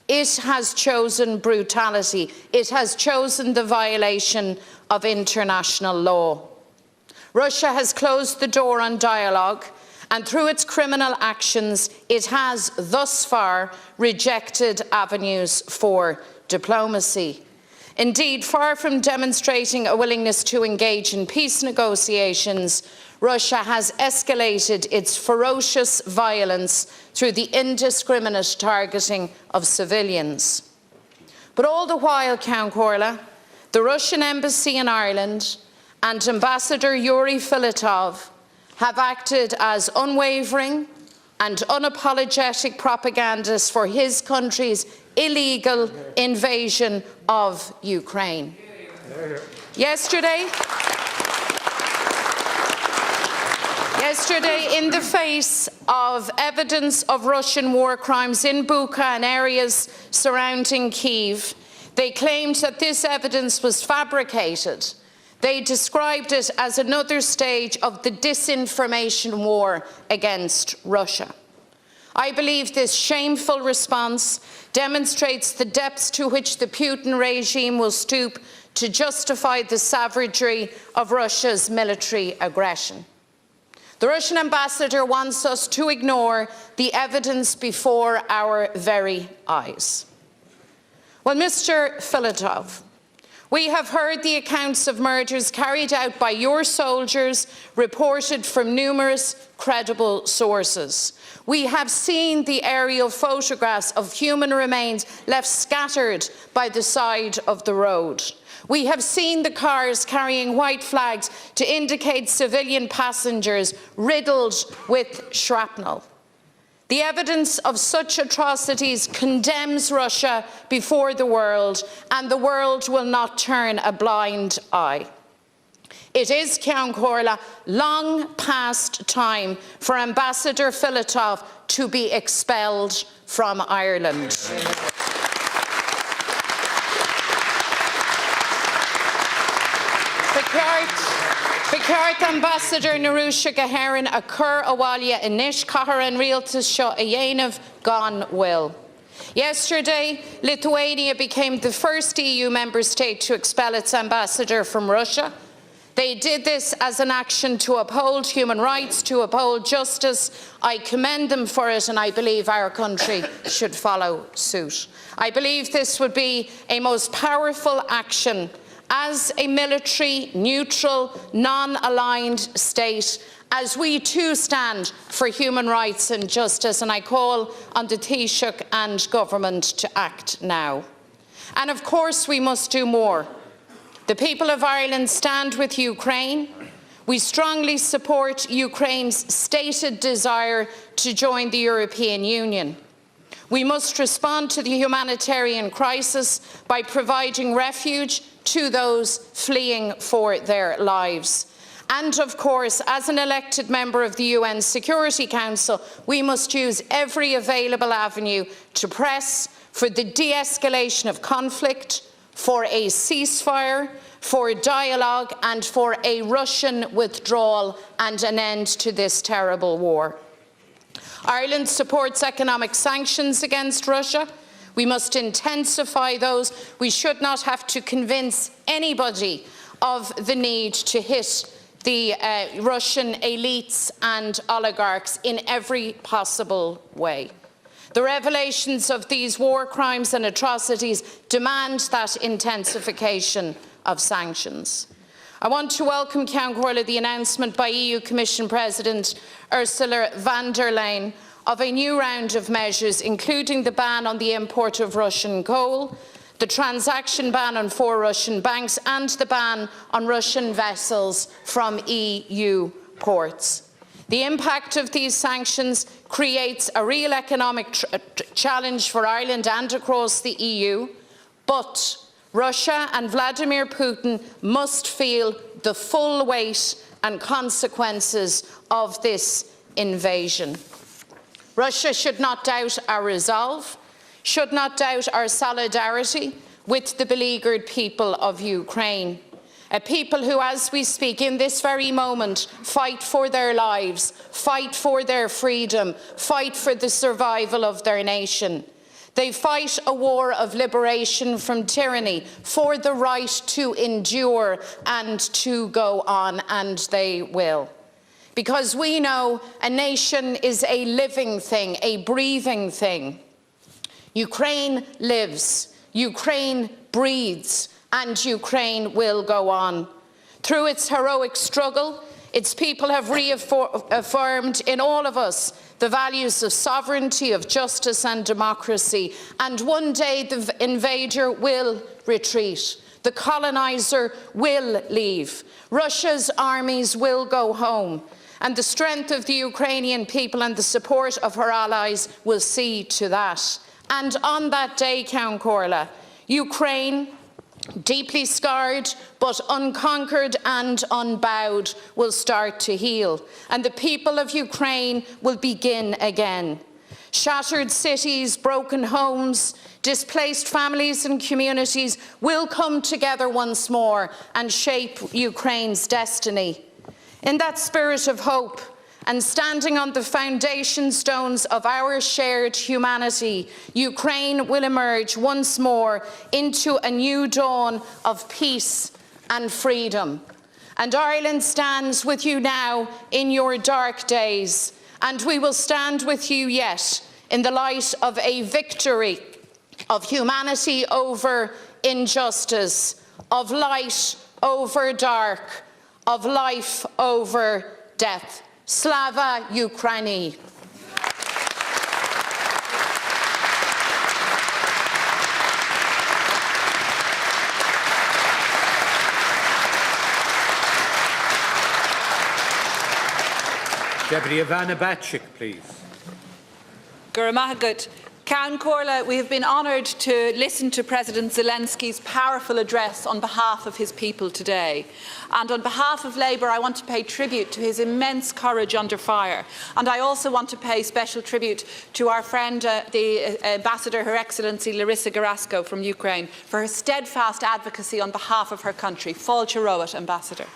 F: It has chosen brutality. It has chosen the violation of international law. Russia has closed the door on dialogue, and through its criminal actions, it has thus far rejected avenues for diplomacy. Indeed, far from demonstrating a willingness to engage in peace negotiations, Russia has escalated its ferocious violence through the indiscriminate targeting of civilians. But all the while, Count Corla, the Russian embassy in Ireland and Ambassador Yuri Filatov have acted as unwavering and unapologetic propagandists for his country's illegal invasion of Ukraine. Yesterday, in the face of evidence of Russian war crimes in Bucha and areas surrounding Kyiv, they claimed that this evidence was fabricated. They described it as another stage of the disinformation war against Russia. I believe this shameful response demonstrates the depths to which the Putin regime will stoop to justify the savagery of Russia's military aggression. The Russian ambassador wants us to ignore the evidence before our very eyes. Well, Mr. Filatov, we have heard the accounts of murders carried out by your soldiers, reported from numerous credible sources. We have seen the aerial photographs of human remains left scattered by the side of the road. We have seen the cars carrying white flags to indicate civilian passengers riddled with shrapnel. The evidence of such atrocities condemns Russia before the world, and the world will not turn a blind eye. It is, Count Corla, long past time for Ambassador Filatov to be expelled from Ireland. Beceart Ambassador Narusha Gaharan a chur awalia inish Caharan realtas seo a dhéanamh gan will. Yesterday, Lithuania became the first EU member state to expel its ambassador from Russia. They did this as an action to uphold human rights, to uphold justice. I commend them for it, and I believe our country should follow suit. I believe this would be a most powerful action as a military, neutral, non-aligned state, as we too stand for human rights and justice, and I call on the Taoiseach and government to act now. And of course we must do more. The people of Ireland stand with Ukraine. We strongly support Ukraine's stated desire to join the European Union. We must respond to the humanitarian crisis by providing refuge to those fleeing for their lives. And of course, as an elected member of the UN Security Council, we must use every available avenue to press for the de-escalation of conflict, for a ceasefire, for dialogue, and for a Russian withdrawal and an end to this terrible war. Ireland supports economic sanctions against Russia. We must intensify those. We should not have to convince anybody of the need to hit the Russian elites and oligarchs in every possible way. The revelations of these war crimes and atrocities demand that intensification of sanctions. I want to welcome, Ceann Comhairle, the announcement by EU Commission President Ursula von der Leyen of a new round of measures, including the ban on the import of Russian coal, the transaction ban on 4 Russian banks, and the ban on Russian vessels from EU ports. The impact of these sanctions creates a real economic challenge for Ireland and across the EU, but Russia and Vladimir Putin must feel the full weight and consequences of this invasion. Russia should not doubt our resolve, should not doubt our solidarity with the beleaguered people of Ukraine. A people who, as we speak in this very moment, fight for their lives, fight for their freedom, fight for the survival of their nation. They fight a war of liberation from tyranny, for the right to endure and to go on, and they will. Because we know a nation is a living thing, a breathing thing. Ukraine lives, Ukraine breathes, and Ukraine will go on. Through its heroic struggle, its people have reaffirmed in all of us the values of sovereignty, of justice and democracy. And one day the invader will retreat. The colonizer will leave. Russia's armies will go home. And the strength of the Ukrainian people and the support of her allies will see to that. And on that day, Ceann Comhairle, Ukraine, deeply scarred but unconquered and unbowed, will start to heal, and the people of Ukraine will begin again. Shattered cities, broken homes, displaced families and communities will come together once more and shape Ukraine's destiny. In that spirit of hope, and standing on the foundation stones of our shared humanity, Ukraine will emerge once more into a new dawn of peace and freedom. And Ireland stands with you now in your dark days, and we will stand with you yet in the light of a victory of humanity over injustice, of light over dark, of life over death. Slava Ukraini.
A: Deputy Ivana Bacik, please.
G: Guramahagut. Ceann Comhairle, we have been honoured to listen to President Zelensky's powerful address on behalf of his people today. And on behalf of Labour, I want to pay tribute to his immense courage under fire. And I also want to pay special tribute to our friend, the Ambassador, Her Excellency Larissa Garasko from Ukraine, for her steadfast advocacy on behalf of her country. Fáilte Róit, Ambassador.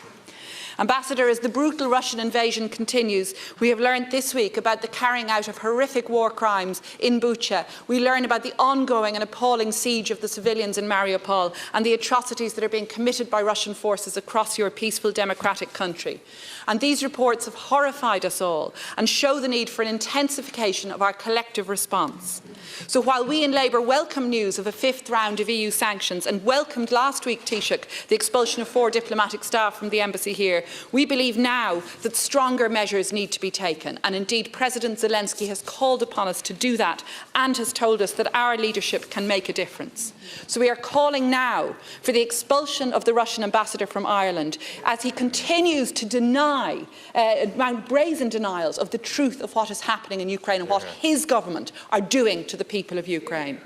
G: Ambassador, as the brutal Russian invasion continues, we have learned this week about the carrying out of horrific war crimes in Bucha. We learn about the ongoing and appalling siege of the civilians in Mariupol and the atrocities that are being committed by Russian forces across your peaceful democratic country. And these reports have horrified us all and show the need for an intensification of our collective response. So while we in Labour welcome news of a 5th round of EU sanctions and welcomed last week, Taoiseach, the expulsion of 4 diplomatic staff from the embassy here, we believe now that stronger measures need to be taken. And indeed, President Zelensky has called upon us to do that and has told us that our leadership can make a difference. So we are calling now for the expulsion of the Russian ambassador from Ireland as he continues to deny, mount brazen denials of the truth of what is happening in Ukraine and what his government are doing to the people of Ukraine.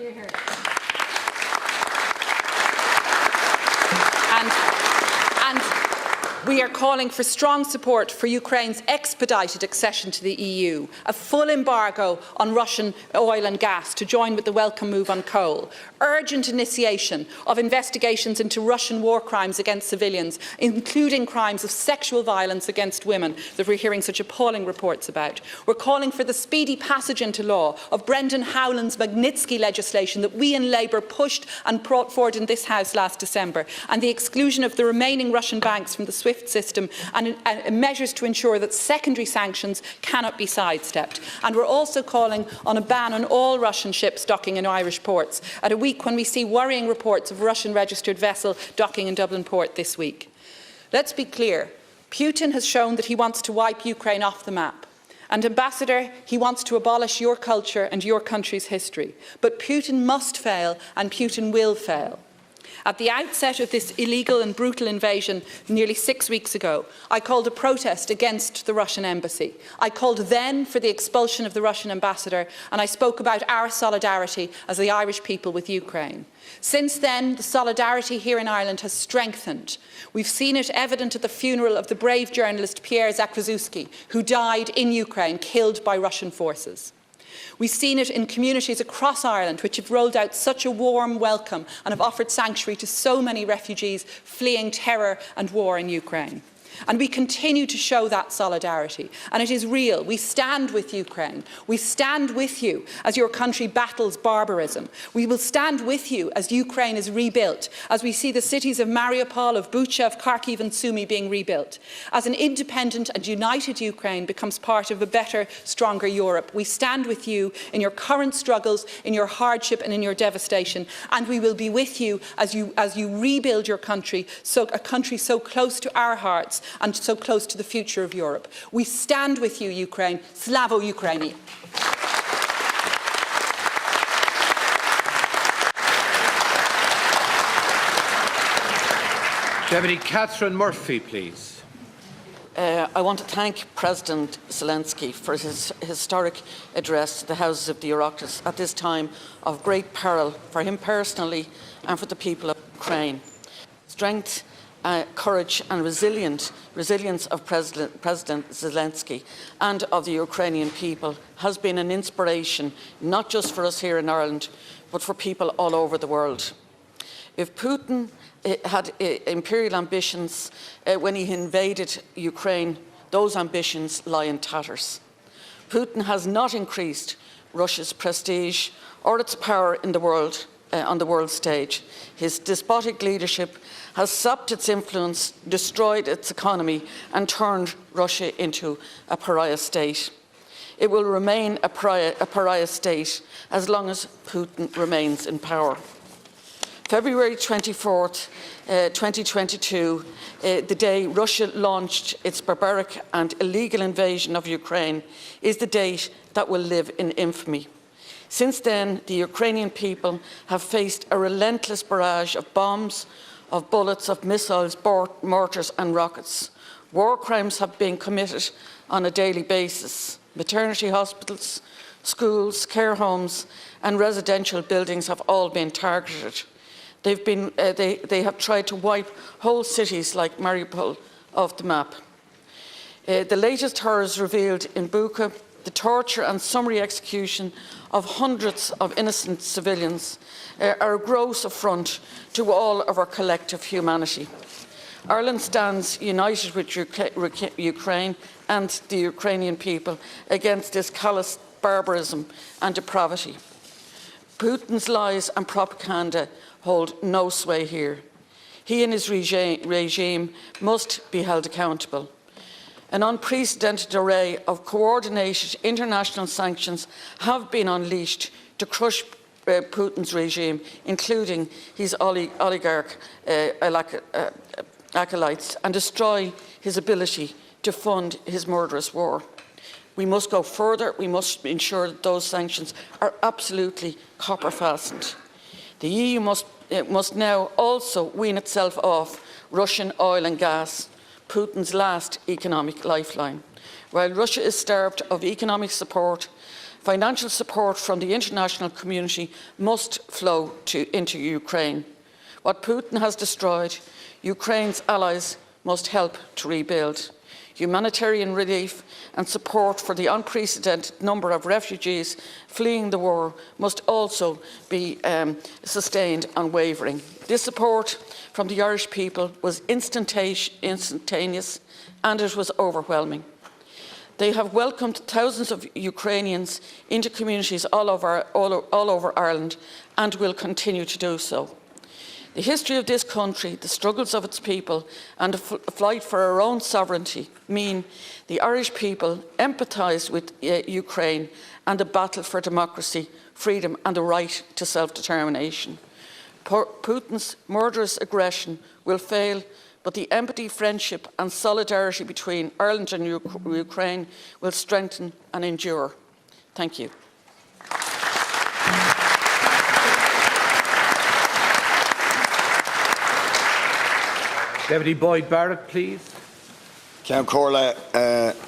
G: We are calling for strong support for Ukraine's expedited accession to the EU, a full embargo on Russian oil and gas to join with the welcome move on coal, urgent initiation of investigations into Russian war crimes against civilians, including crimes of sexual violence against women that we're hearing such appalling reports about. We're calling for the speedy passage into law of Brendan Howland's Magnitsky legislation that we in Labour pushed and brought forward in this House last December, and the exclusion of the remaining Russian banks from the SWIFT system, and measures to ensure that secondary sanctions cannot be sidestepped. And we're also calling on a ban on all Russian ships docking in Irish ports at a week when we see worrying reports of a Russian-registered vessel docking in Dublin port this week. Let's be clear. Putin has shown that he wants to wipe Ukraine off the map. And Ambassador, he wants to abolish your culture and your country's history. But Putin must fail, and Putin will fail. At the outset of this illegal and brutal invasion nearly 6 weeks ago, I called a protest against the Russian embassy. I called then for the expulsion of the Russian ambassador, and I spoke about our solidarity as the Irish people with Ukraine. Since then, the solidarity here in Ireland has strengthened. We've seen it evident at the funeral of the brave journalist Pierre Zakrzewski, who died in Ukraine, killed by Russian forces. We've seen it in communities across Ireland which have rolled out such a warm welcome and have offered sanctuary to so many refugees fleeing terror and war in Ukraine. And we continue to show that solidarity. And it is real. We stand with Ukraine. We stand with you as your country battles barbarism. We will stand with you as Ukraine is rebuilt, as we see the cities of Mariupol, of Bucha, of Kharkiv and Sumy being rebuilt. As an independent and united Ukraine becomes part of a better, stronger Europe, we stand with you in your current struggles, in your hardship and in your devastation. And we will be with you as you rebuild your country, a country so close to our hearts and so close to the future of Europe. We stand with you, Ukraine. Slavo Ukraini.
A: Deputy Catherine Murphy, please.
H: I want to thank President Zelensky for his historic address to the Houses of the Oireachtas at this time of great peril for him personally and for the people of Ukraine. Strength, courage and resilience of President Zelensky and of the Ukrainian people has been an inspiration, not just for us here in Ireland, but for people all over the world. If Putin had imperial ambitions when he invaded Ukraine, those ambitions lie in tatters. Putin has not increased Russia's prestige or its power in the world, on the world stage. His despotic leadership has sapped its influence, destroyed its economy and turned Russia into a pariah state. It will remain a pariah state as long as Putin remains in power. February 24th, 2022, the day Russia launched its barbaric and illegal invasion of Ukraine, is the date that will live in infamy. Since then, the Ukrainian people have faced a relentless barrage of bombs, of bullets, of missiles, mortars and rockets. War crimes have been committed on a daily basis. Maternity hospitals, schools, care homes and residential buildings have all been targeted. They have tried to wipe whole cities like Mariupol off the map. The latest horrors revealed in Bucha, the torture and summary execution of hundreds of innocent civilians, are a gross affront to all of our collective humanity. Ireland stands united with Ukraine and the Ukrainian people against this callous barbarism and depravity. Putin's lies and propaganda hold no sway here. He and his regime must be held accountable. An unprecedented array of coordinated international sanctions have been unleashed to crush Putin's regime, including his oligarch acolytes, and destroy his ability to fund his murderous war. We must go further. We must ensure that those sanctions are absolutely copper-fastened. The EU must now also wean itself off Russian oil and gas, Putin's last economic lifeline. While Russia is starved of economic support, financial support from the international community must flow into Ukraine. What Putin has destroyed, Ukraine's allies must help to rebuild. Humanitarian relief and support for the unprecedented number of refugees fleeing the war must also be sustained unwavering. This support from the Irish people was instantaneous and it was overwhelming. They have welcomed thousands of Ukrainians into communities all over Ireland and will continue to do so. The history of this country, the struggles of its people and the fight for our own sovereignty mean the Irish people empathise with Ukraine and the battle for democracy, freedom and the right to self-determination. Putin's murderous aggression will fail, but the empathy, friendship and solidarity between Ireland and Ukraine will strengthen and endure. Thank you.
A: Deputy Boyd Barrett, please.
I: Count Corla,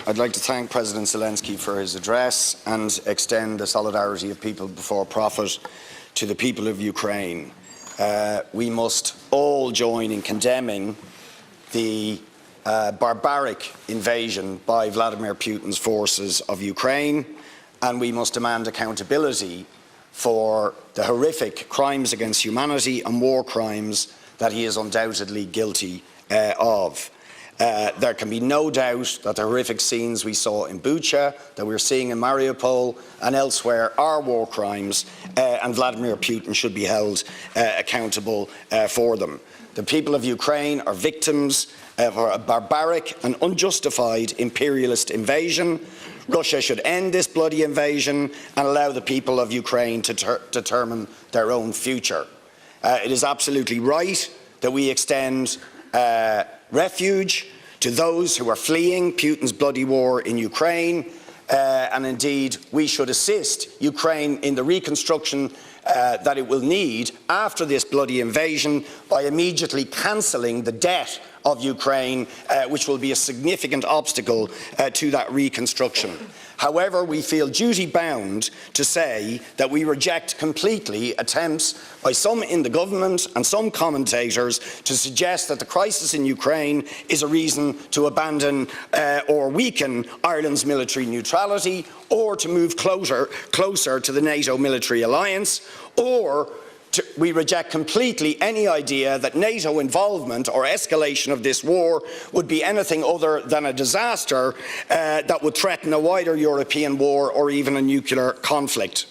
I: I'd like to thank President Zelensky for his address and extend the solidarity of people before profit to the people of Ukraine. We must all join in condemning the barbaric invasion by Vladimir Putin's forces of Ukraine, and we must demand accountability for the horrific crimes against humanity and war crimes that he is undoubtedly guilty of. There can be no doubt that the horrific scenes we saw in Bucha, that we're seeing in Mariupol and elsewhere are war crimes, and Vladimir Putin should be held accountable for them. The people of Ukraine are victims of a barbaric and unjustified imperialist invasion. Russia should end this bloody invasion and allow the people of Ukraine to determine their own future. It is absolutely right that we extend refuge to those who are fleeing Putin's bloody war in Ukraine, and indeed we should assist Ukraine in the reconstruction that it will need after this bloody invasion by immediately cancelling the debt of Ukraine, which will be a significant obstacle to that reconstruction. However, we feel duty-bound to say that we reject completely attempts by some in the government and some commentators to suggest that the crisis in Ukraine is a reason to abandon or weaken Ireland's military neutrality, or to move closer to the NATO military alliance, or we reject completely any idea that NATO involvement or escalation of this war would be anything other than a disaster that would threaten a wider European war or even a nuclear conflict.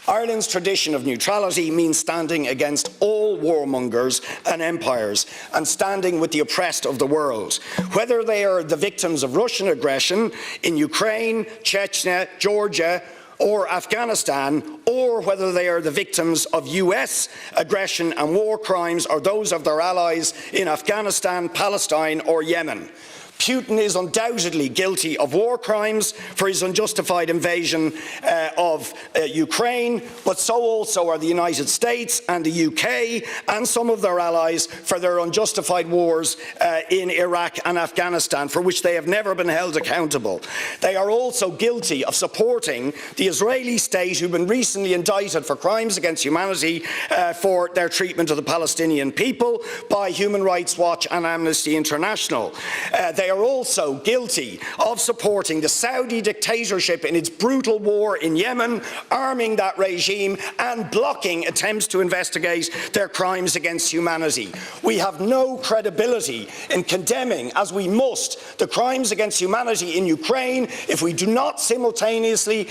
I: Ireland's tradition of neutrality means standing against all warmongers and empires and standing with the oppressed of the world, whether they are the victims of Russian aggression in Ukraine, Chechnya, Georgia, or Afghanistan, or whether they are the victims of US aggression and war crimes or those of their allies in Afghanistan, Palestine or Yemen. Putin is undoubtedly guilty of war crimes for his unjustified invasion of Ukraine, but so also are the United States and the UK and some of their allies for their unjustified wars in Iraq and Afghanistan, for which they have never been held accountable. They are also guilty of supporting the Israeli state, who've been recently indicted for crimes against humanity for their treatment of the Palestinian people by Human Rights Watch and Amnesty International. They are also guilty of supporting the Saudi dictatorship in its brutal war in Yemen, arming that regime and blocking attempts to investigate their crimes against humanity. We have no credibility in condemning, as we must, the crimes against humanity in Ukraine if we do not simultaneously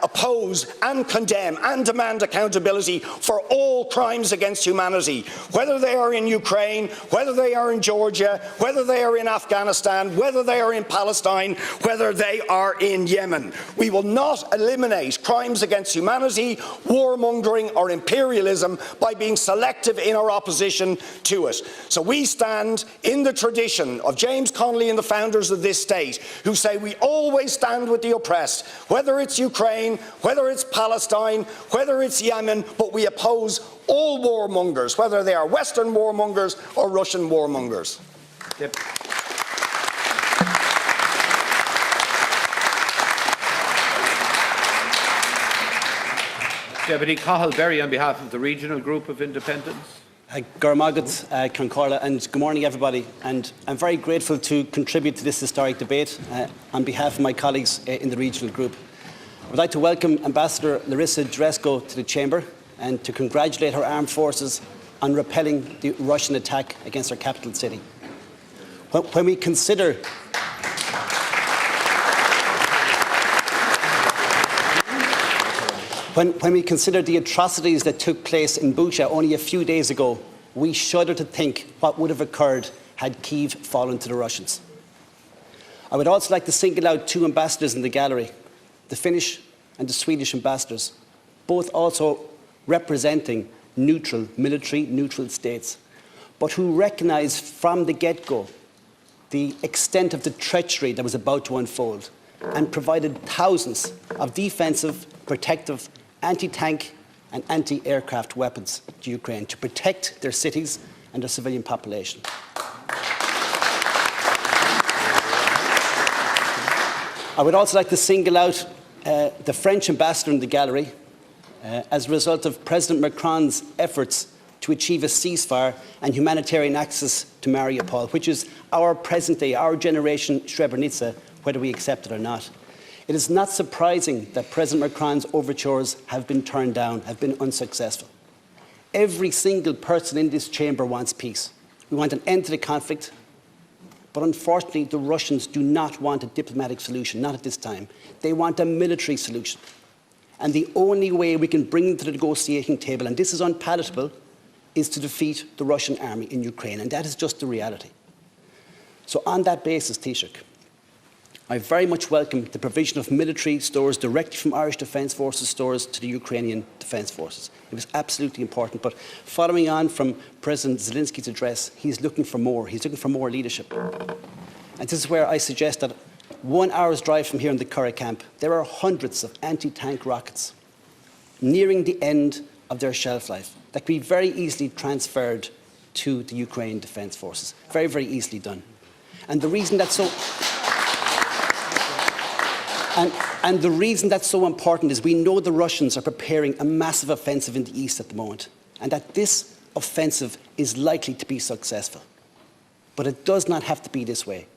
I: oppose and condemn and demand accountability for all crimes against humanity, whether they are in Ukraine, whether they are in Georgia, whether they are in Afghanistan, whether they are in Palestine, whether they are in Yemen. We will not eliminate crimes against humanity, warmongering or imperialism by being selective in our opposition to it. So we stand in the tradition of James Connolly and the founders of this state, who say we always stand with the oppressed, whether it's Ukraine, whether it's Palestine, whether it's Yemen, but we oppose all warmongers, whether they are Western warmongers or Russian warmongers.
A: Yep. Deputy Cathal Berry on behalf of the Regional Group of Independents.
J: Gurmagat, Concorla, and good morning, everybody. And I'm very grateful to contribute to this historic debate on behalf of my colleagues in the regional group. I would like to welcome Ambassador Larissa Dresko to the Chamber and to congratulate her armed forces on repelling the Russian attack against our capital city. When we consider When we consider the atrocities that took place in Bucha only a few days ago, we shudder to think what would have occurred had Kyiv fallen to the Russians. I would also like to single out two ambassadors in the gallery, the Finnish and the Swedish ambassadors, both also representing neutral, military-neutral states, but who recognised from the get-go the extent of the treachery that was about to unfold and provided thousands of defensive, protective, anti-tank and anti-aircraft weapons to Ukraine to protect their cities and their civilian population. I would also like to single out the French ambassador in the gallery as a result of President Macron's efforts to achieve a ceasefire and humanitarian access to Mariupol, which is our present day, our generation Srebrenica, whether we accept it or not. It is not surprising that President Macron's overtures have been turned down, have been unsuccessful. Every single person in this chamber wants peace. We want an end to the conflict, but unfortunately the Russians do not want a diplomatic solution, not at this time. They want a military solution. And the only way we can bring them to the negotiating table, and this is unpalatable, is to defeat the Russian army in Ukraine, and that is just the reality. So on that basis, Taoiseach, I very much welcome the provision of military stores directly from Irish Defence Forces stores to the Ukrainian Defence Forces. It was absolutely important. But following on from President Zelensky's address, he's looking for more. He's looking for more leadership. And this is where I suggest that 1 hour's drive from here in the Curragh camp, there are hundreds of anti-tank rockets nearing the end of their shelf life that can be very easily transferred to the Ukrainian Defence Forces. Very, very easily done. And the reason that's so... And the reason that's so important is we know the Russians are preparing a massive offensive in the east at the moment, and that this offensive is likely to be successful. But it does not have to be this way.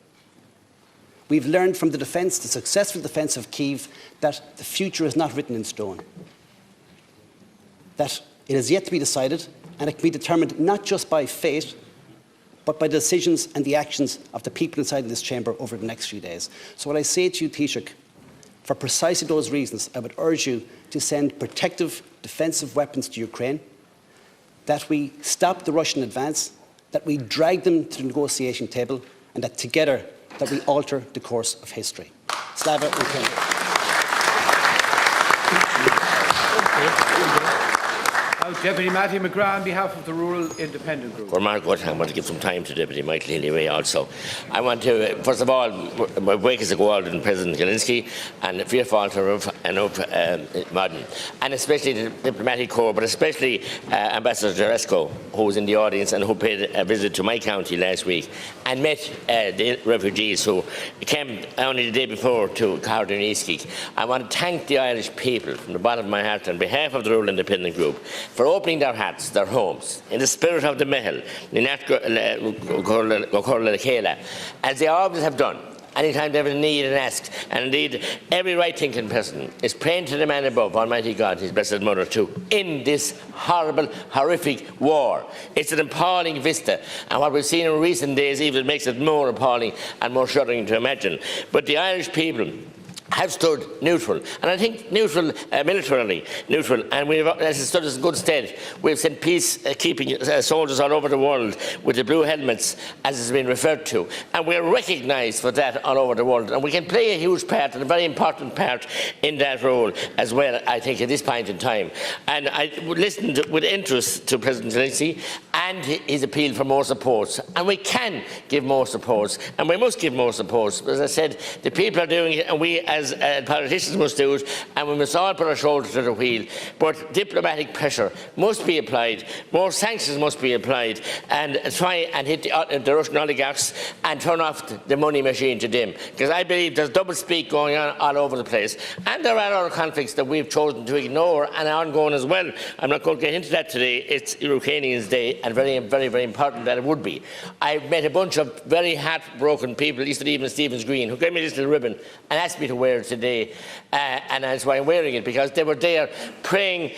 J: We've learned from the successful defence of Kyiv, that the future is not written in stone. That it is yet to be decided, and it can be determined not just by fate, but by the decisions and the actions of the people inside this chamber over the next few days. So what I say to you, Taoiseach, for precisely those reasons, I would urge you to send protective, defensive weapons to Ukraine, that we stop the Russian advance, that we drag them to the negotiation table, and that together that we alter the course of history. Slava Ukraine.
A: Deputy Matthew McGrath on behalf of the Rural Independent Group.
K: For Margaret, I want to give some time to Deputy Michael Healy also. I want to, first of all, wake us go out in President Zelensky and Fear Falter of Modern, and especially the diplomatic corps, but especially Ambassador Dresko, who was in the audience and who paid a visit to my county last week and met the refugees who came only the day before to Kardinski. I want to thank the Irish people from the bottom of my heart on behalf of the Rural Independent Group for opening their hearts, their homes, in the spirit of the Mehel, as they always have done, anytime they have a need and ask. And indeed, every right-thinking person is praying to the man above, Almighty God, His Blessed Mother too, in this horrible, horrific war. It's an appalling vista, and what we've seen in recent days even makes it more appalling and more shuddering to imagine. But the Irish people have stood neutral, and I think neutral, militarily neutral, and we've stood as good stead. We've sent peacekeeping soldiers all over the world with the blue helmets, as has been referred to, and we're recognised for that all over the world, and we can play a huge part and a very important part in that role as well, I think, at this point in time. And I listened with interest to President Zelensky and his appeal for more support, and we can give more support, and we must give more support. As I said, the people are doing it, and we as as politicians must do it, and we must all put our shoulders to the wheel. But diplomatic pressure must be applied, more sanctions must be applied, and try and hit the Russian oligarchs and turn off the money machine to them. Because I believe there's double speak going on all over the place. And there are other conflicts that we've chosen to ignore and are ongoing as well. I'm not going to get into that today. It's Ukrainians' Day, and very, very, very important that it would be. I've met a bunch of very heartbroken people, yesterday even Stephen's Green, who gave me this little ribbon and asked me to wear it today. And that's why I'm wearing it, because they were there praying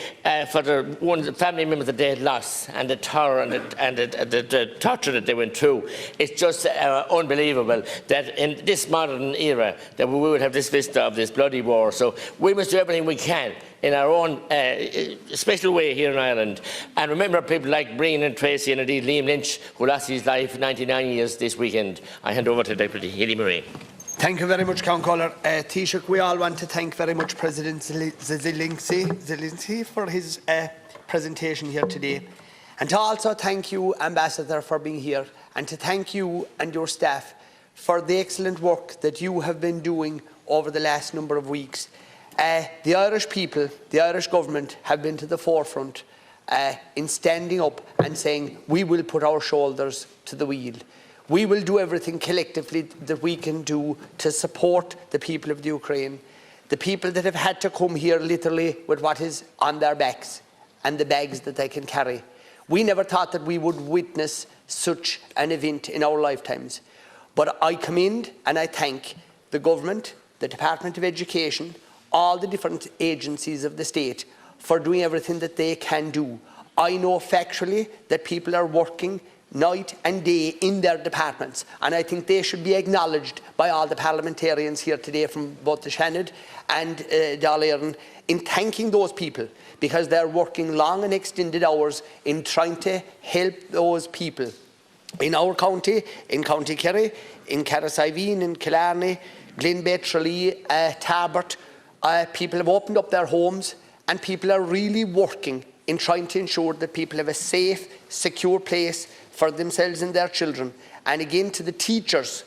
K: for the family members that they had lost, and the terror and the torture that they went through. It's just unbelievable that in this modern era that we would have this vista of this bloody war. So we must do everything we can in our own special way here in Ireland. And remember people like Breen and Tracy and indeed Liam Lynch, who lost his life 99 years this weekend. I hand over to Deputy Healy Murray.
L: Thank you very much, Councillor Taoiseach. We all want to thank very much President Zelensky for his presentation here today. And to also thank you, Ambassador, for being here, and to thank you and your staff for the excellent work that you have been doing over the last number of weeks. The Irish people, the Irish government have been to the forefront in standing up and saying we will put our shoulders to the wheel. We will do everything collectively that we can do to support the people of the Ukraine, the people that have had to come here literally with what is on their backs and the bags that they can carry. We never thought that we would witness such an event in our lifetimes. But I commend and I thank the government, the Department of Education, all the different agencies of the state for doing everything that they can do. I know factually that people are working night and day in their departments, and I think they should be acknowledged by all the parliamentarians here today from both the Shannon and Dáil Éireann in thanking those people, because they're working long and extended hours in trying to help those people in our county, in County Kerry, in Carrickfinn, in Killarney, Glenbeigh, Tralee, Tarbert. People have opened up their homes, and people are really working in trying to ensure that people have a safe, secure place for themselves and their children. And again, to the teachers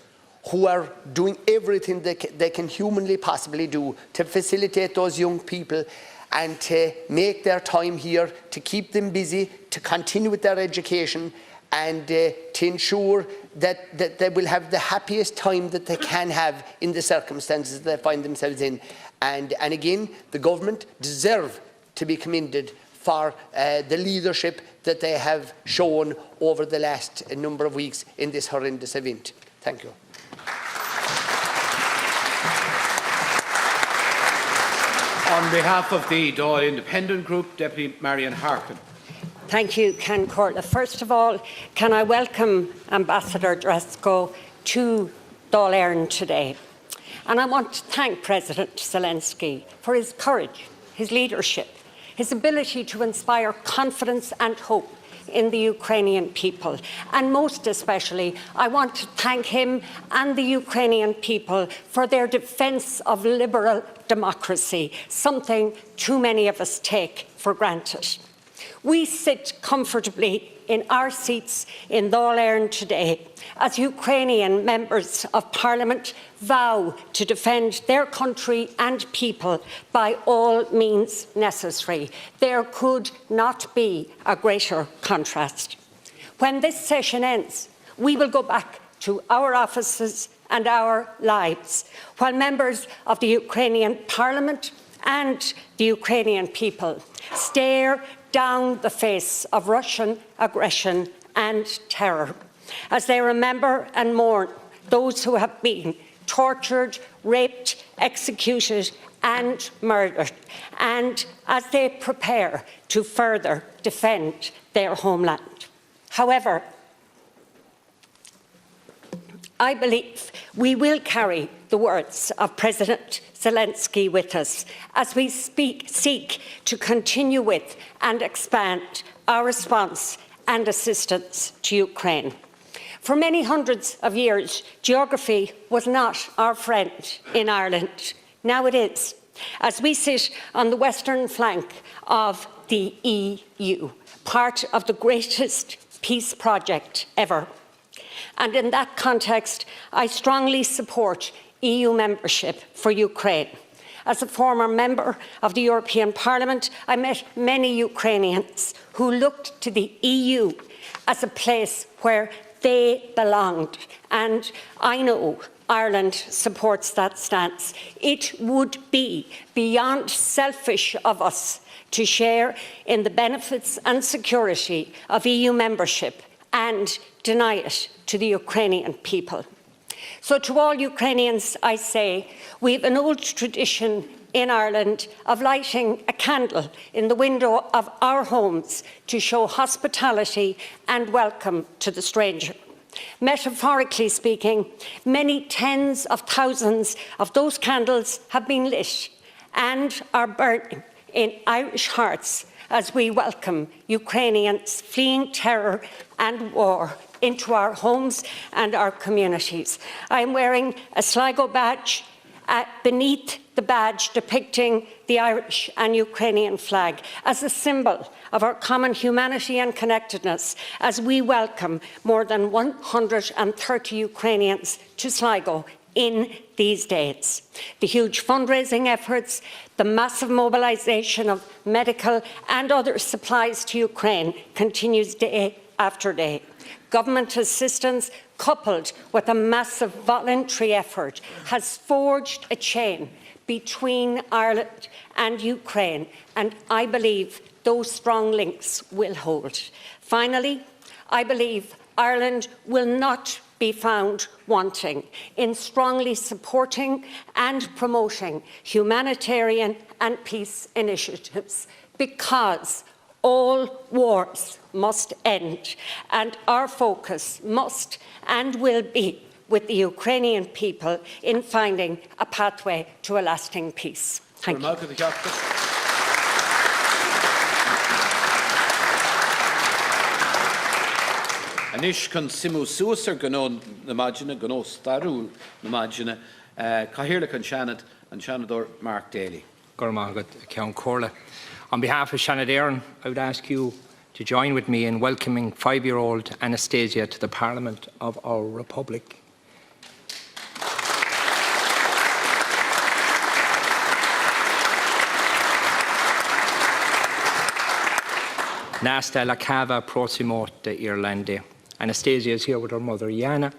L: who are doing everything they can humanly possibly do to facilitate those young people and to make their time here, to keep them busy, to continue with their education, and to ensure that they will have the happiest time that they can have in the circumstances they find themselves in. And again, the government deserve to be commended for the leadership that they have shown over the last number of weeks in this horrendous event. Thank you.
A: On behalf of the Dáil Independent Group, Deputy Marion Harkin.
M: Thank you, Can Corla. First of all, can I welcome Ambassador Dresko to Dáil Éireann today. And I want to thank President Zelensky for his courage, his leadership, his ability to inspire confidence and hope in the Ukrainian people. And most especially, I want to thank him and the Ukrainian people for their defence of liberal democracy, something too many of us take for granted. We sit comfortably in our seats in Dáil Éireann today as Ukrainian members of Parliament vow to defend their country and people by all means necessary. There could not be a greater contrast. When this session ends, we will go back to our offices and our lives, while members of the Ukrainian Parliament and the Ukrainian people stare down the face of Russian aggression and terror, as they remember and mourn those who have been tortured, raped, executed and murdered, and as they prepare to further defend their homeland. However, I believe we will carry the words of President Zelensky with us as we seek to continue with and expand our response and assistance to Ukraine. For many hundreds of years, geography was not our friend in Ireland. Now it is, as we sit on the western flank of the EU, part of the greatest peace project ever. And in that context, I strongly support EU membership for Ukraine. As a former member of the European Parliament, I met many Ukrainians who looked to the EU as a place where they belonged, and I know Ireland supports that stance. It would be beyond selfish of us to share in the benefits and security of EU membership and deny it to the Ukrainian people. So to all Ukrainians, I say, we have an old tradition in Ireland of lighting a candle in the window of our homes to show hospitality and welcome to the stranger. Metaphorically speaking, many tens of thousands of those candles have been lit and are burning in Irish hearts as we welcome Ukrainians fleeing terror and war into our homes and our communities. I am wearing a Sligo badge. Beneath the badge depicting the Irish and Ukrainian flag as a symbol of our common humanity and connectedness as we welcome more than 130 Ukrainians to Sligo in these days. The huge fundraising efforts, the massive mobilisation of medical and other supplies to Ukraine continues day after day. Government assistance, coupled with a massive voluntary effort, has forged a chain between Ireland and Ukraine, and I believe those strong links will hold. Finally, I believe Ireland will not be found wanting in strongly supporting and promoting humanitarian and peace initiatives, because all wars must end, and our focus must and will be with the Ukrainian people in finding a pathway to a lasting peace. Thank you.
A: Anish kan simu suasar ganon namajina ganon starul namajina kahirla kan Shanad and Shanador Mark Daly.
N: Gormagat Count Corla. On behalf of Shanad Éireann, I would ask you to join with me in welcoming 5-year-old Anastasia to the Parliament of our Republic. Nasta la cava proximo de Irlande. Anastasia is here with her mother, Yana.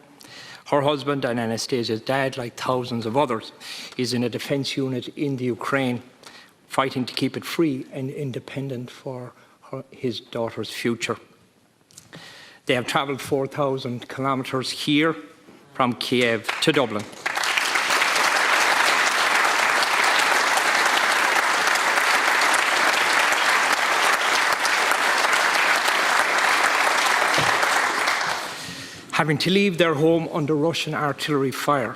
N: Her husband and Anastasia's dad, like thousands of others, is in a defence unit in the Ukraine, fighting to keep it free and independent for his daughter's future. They have travelled 4,000 kilometres here from Kiev to Dublin. Having to leave their home under Russian artillery fire,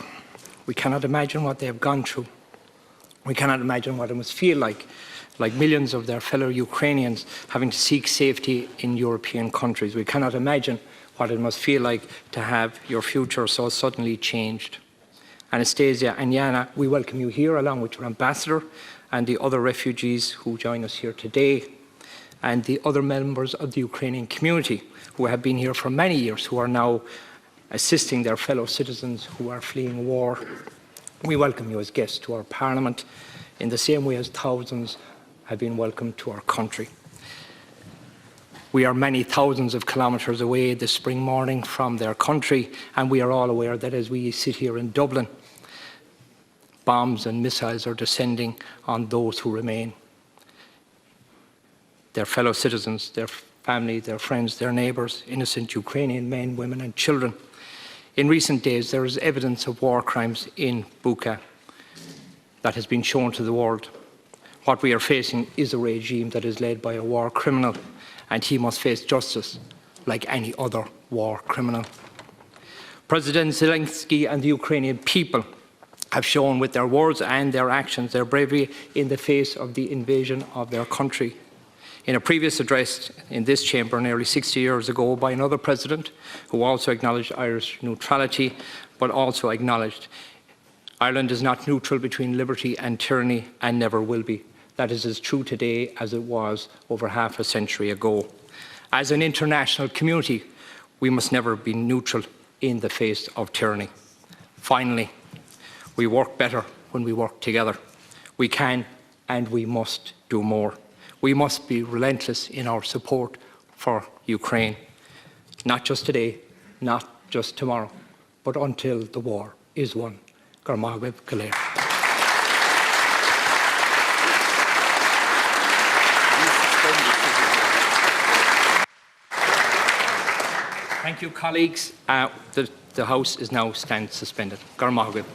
N: we cannot imagine what they have gone through. We cannot imagine what it must feel like millions of their fellow Ukrainians having to seek safety in European countries. We cannot imagine what it must feel like to have your future so suddenly changed. Anastasia and Yana, we welcome you here along with your ambassador and the other refugees who join us here today, and the other members of the Ukrainian community who have been here for many years, who are now assisting their fellow citizens who are fleeing war. We welcome you as guests to our Parliament in the same way as thousands have been welcomed to our country. We are many thousands of kilometres away this spring morning from their country, and we are all aware that as we sit here in Dublin, bombs and missiles are descending on those who remain. Their fellow citizens, their family, their friends, their neighbours, innocent Ukrainian men, women and children. In recent days, there is evidence of war crimes in Bucha that has been shown to the world. What we are facing is a regime that is led by a war criminal, and he must face justice like any other war criminal. President Zelensky and the Ukrainian people have shown with their words and their actions their bravery in the face of the invasion of their country. In a previous address in this chamber nearly 60 years ago by another president who also acknowledged Irish neutrality, but also acknowledged Ireland is not neutral between liberty and tyranny and never will be. That is as true today as it was over half a century ago. As an international community, we must never be neutral in the face of tyranny. Finally, We work better when we work together. We can and we must do more. We must be relentless in our support for Ukraine, not just today, not just tomorrow, but until the war is won. Garmagweb Galer. Thank you, colleagues. The House is now stand suspended. Garmagweb.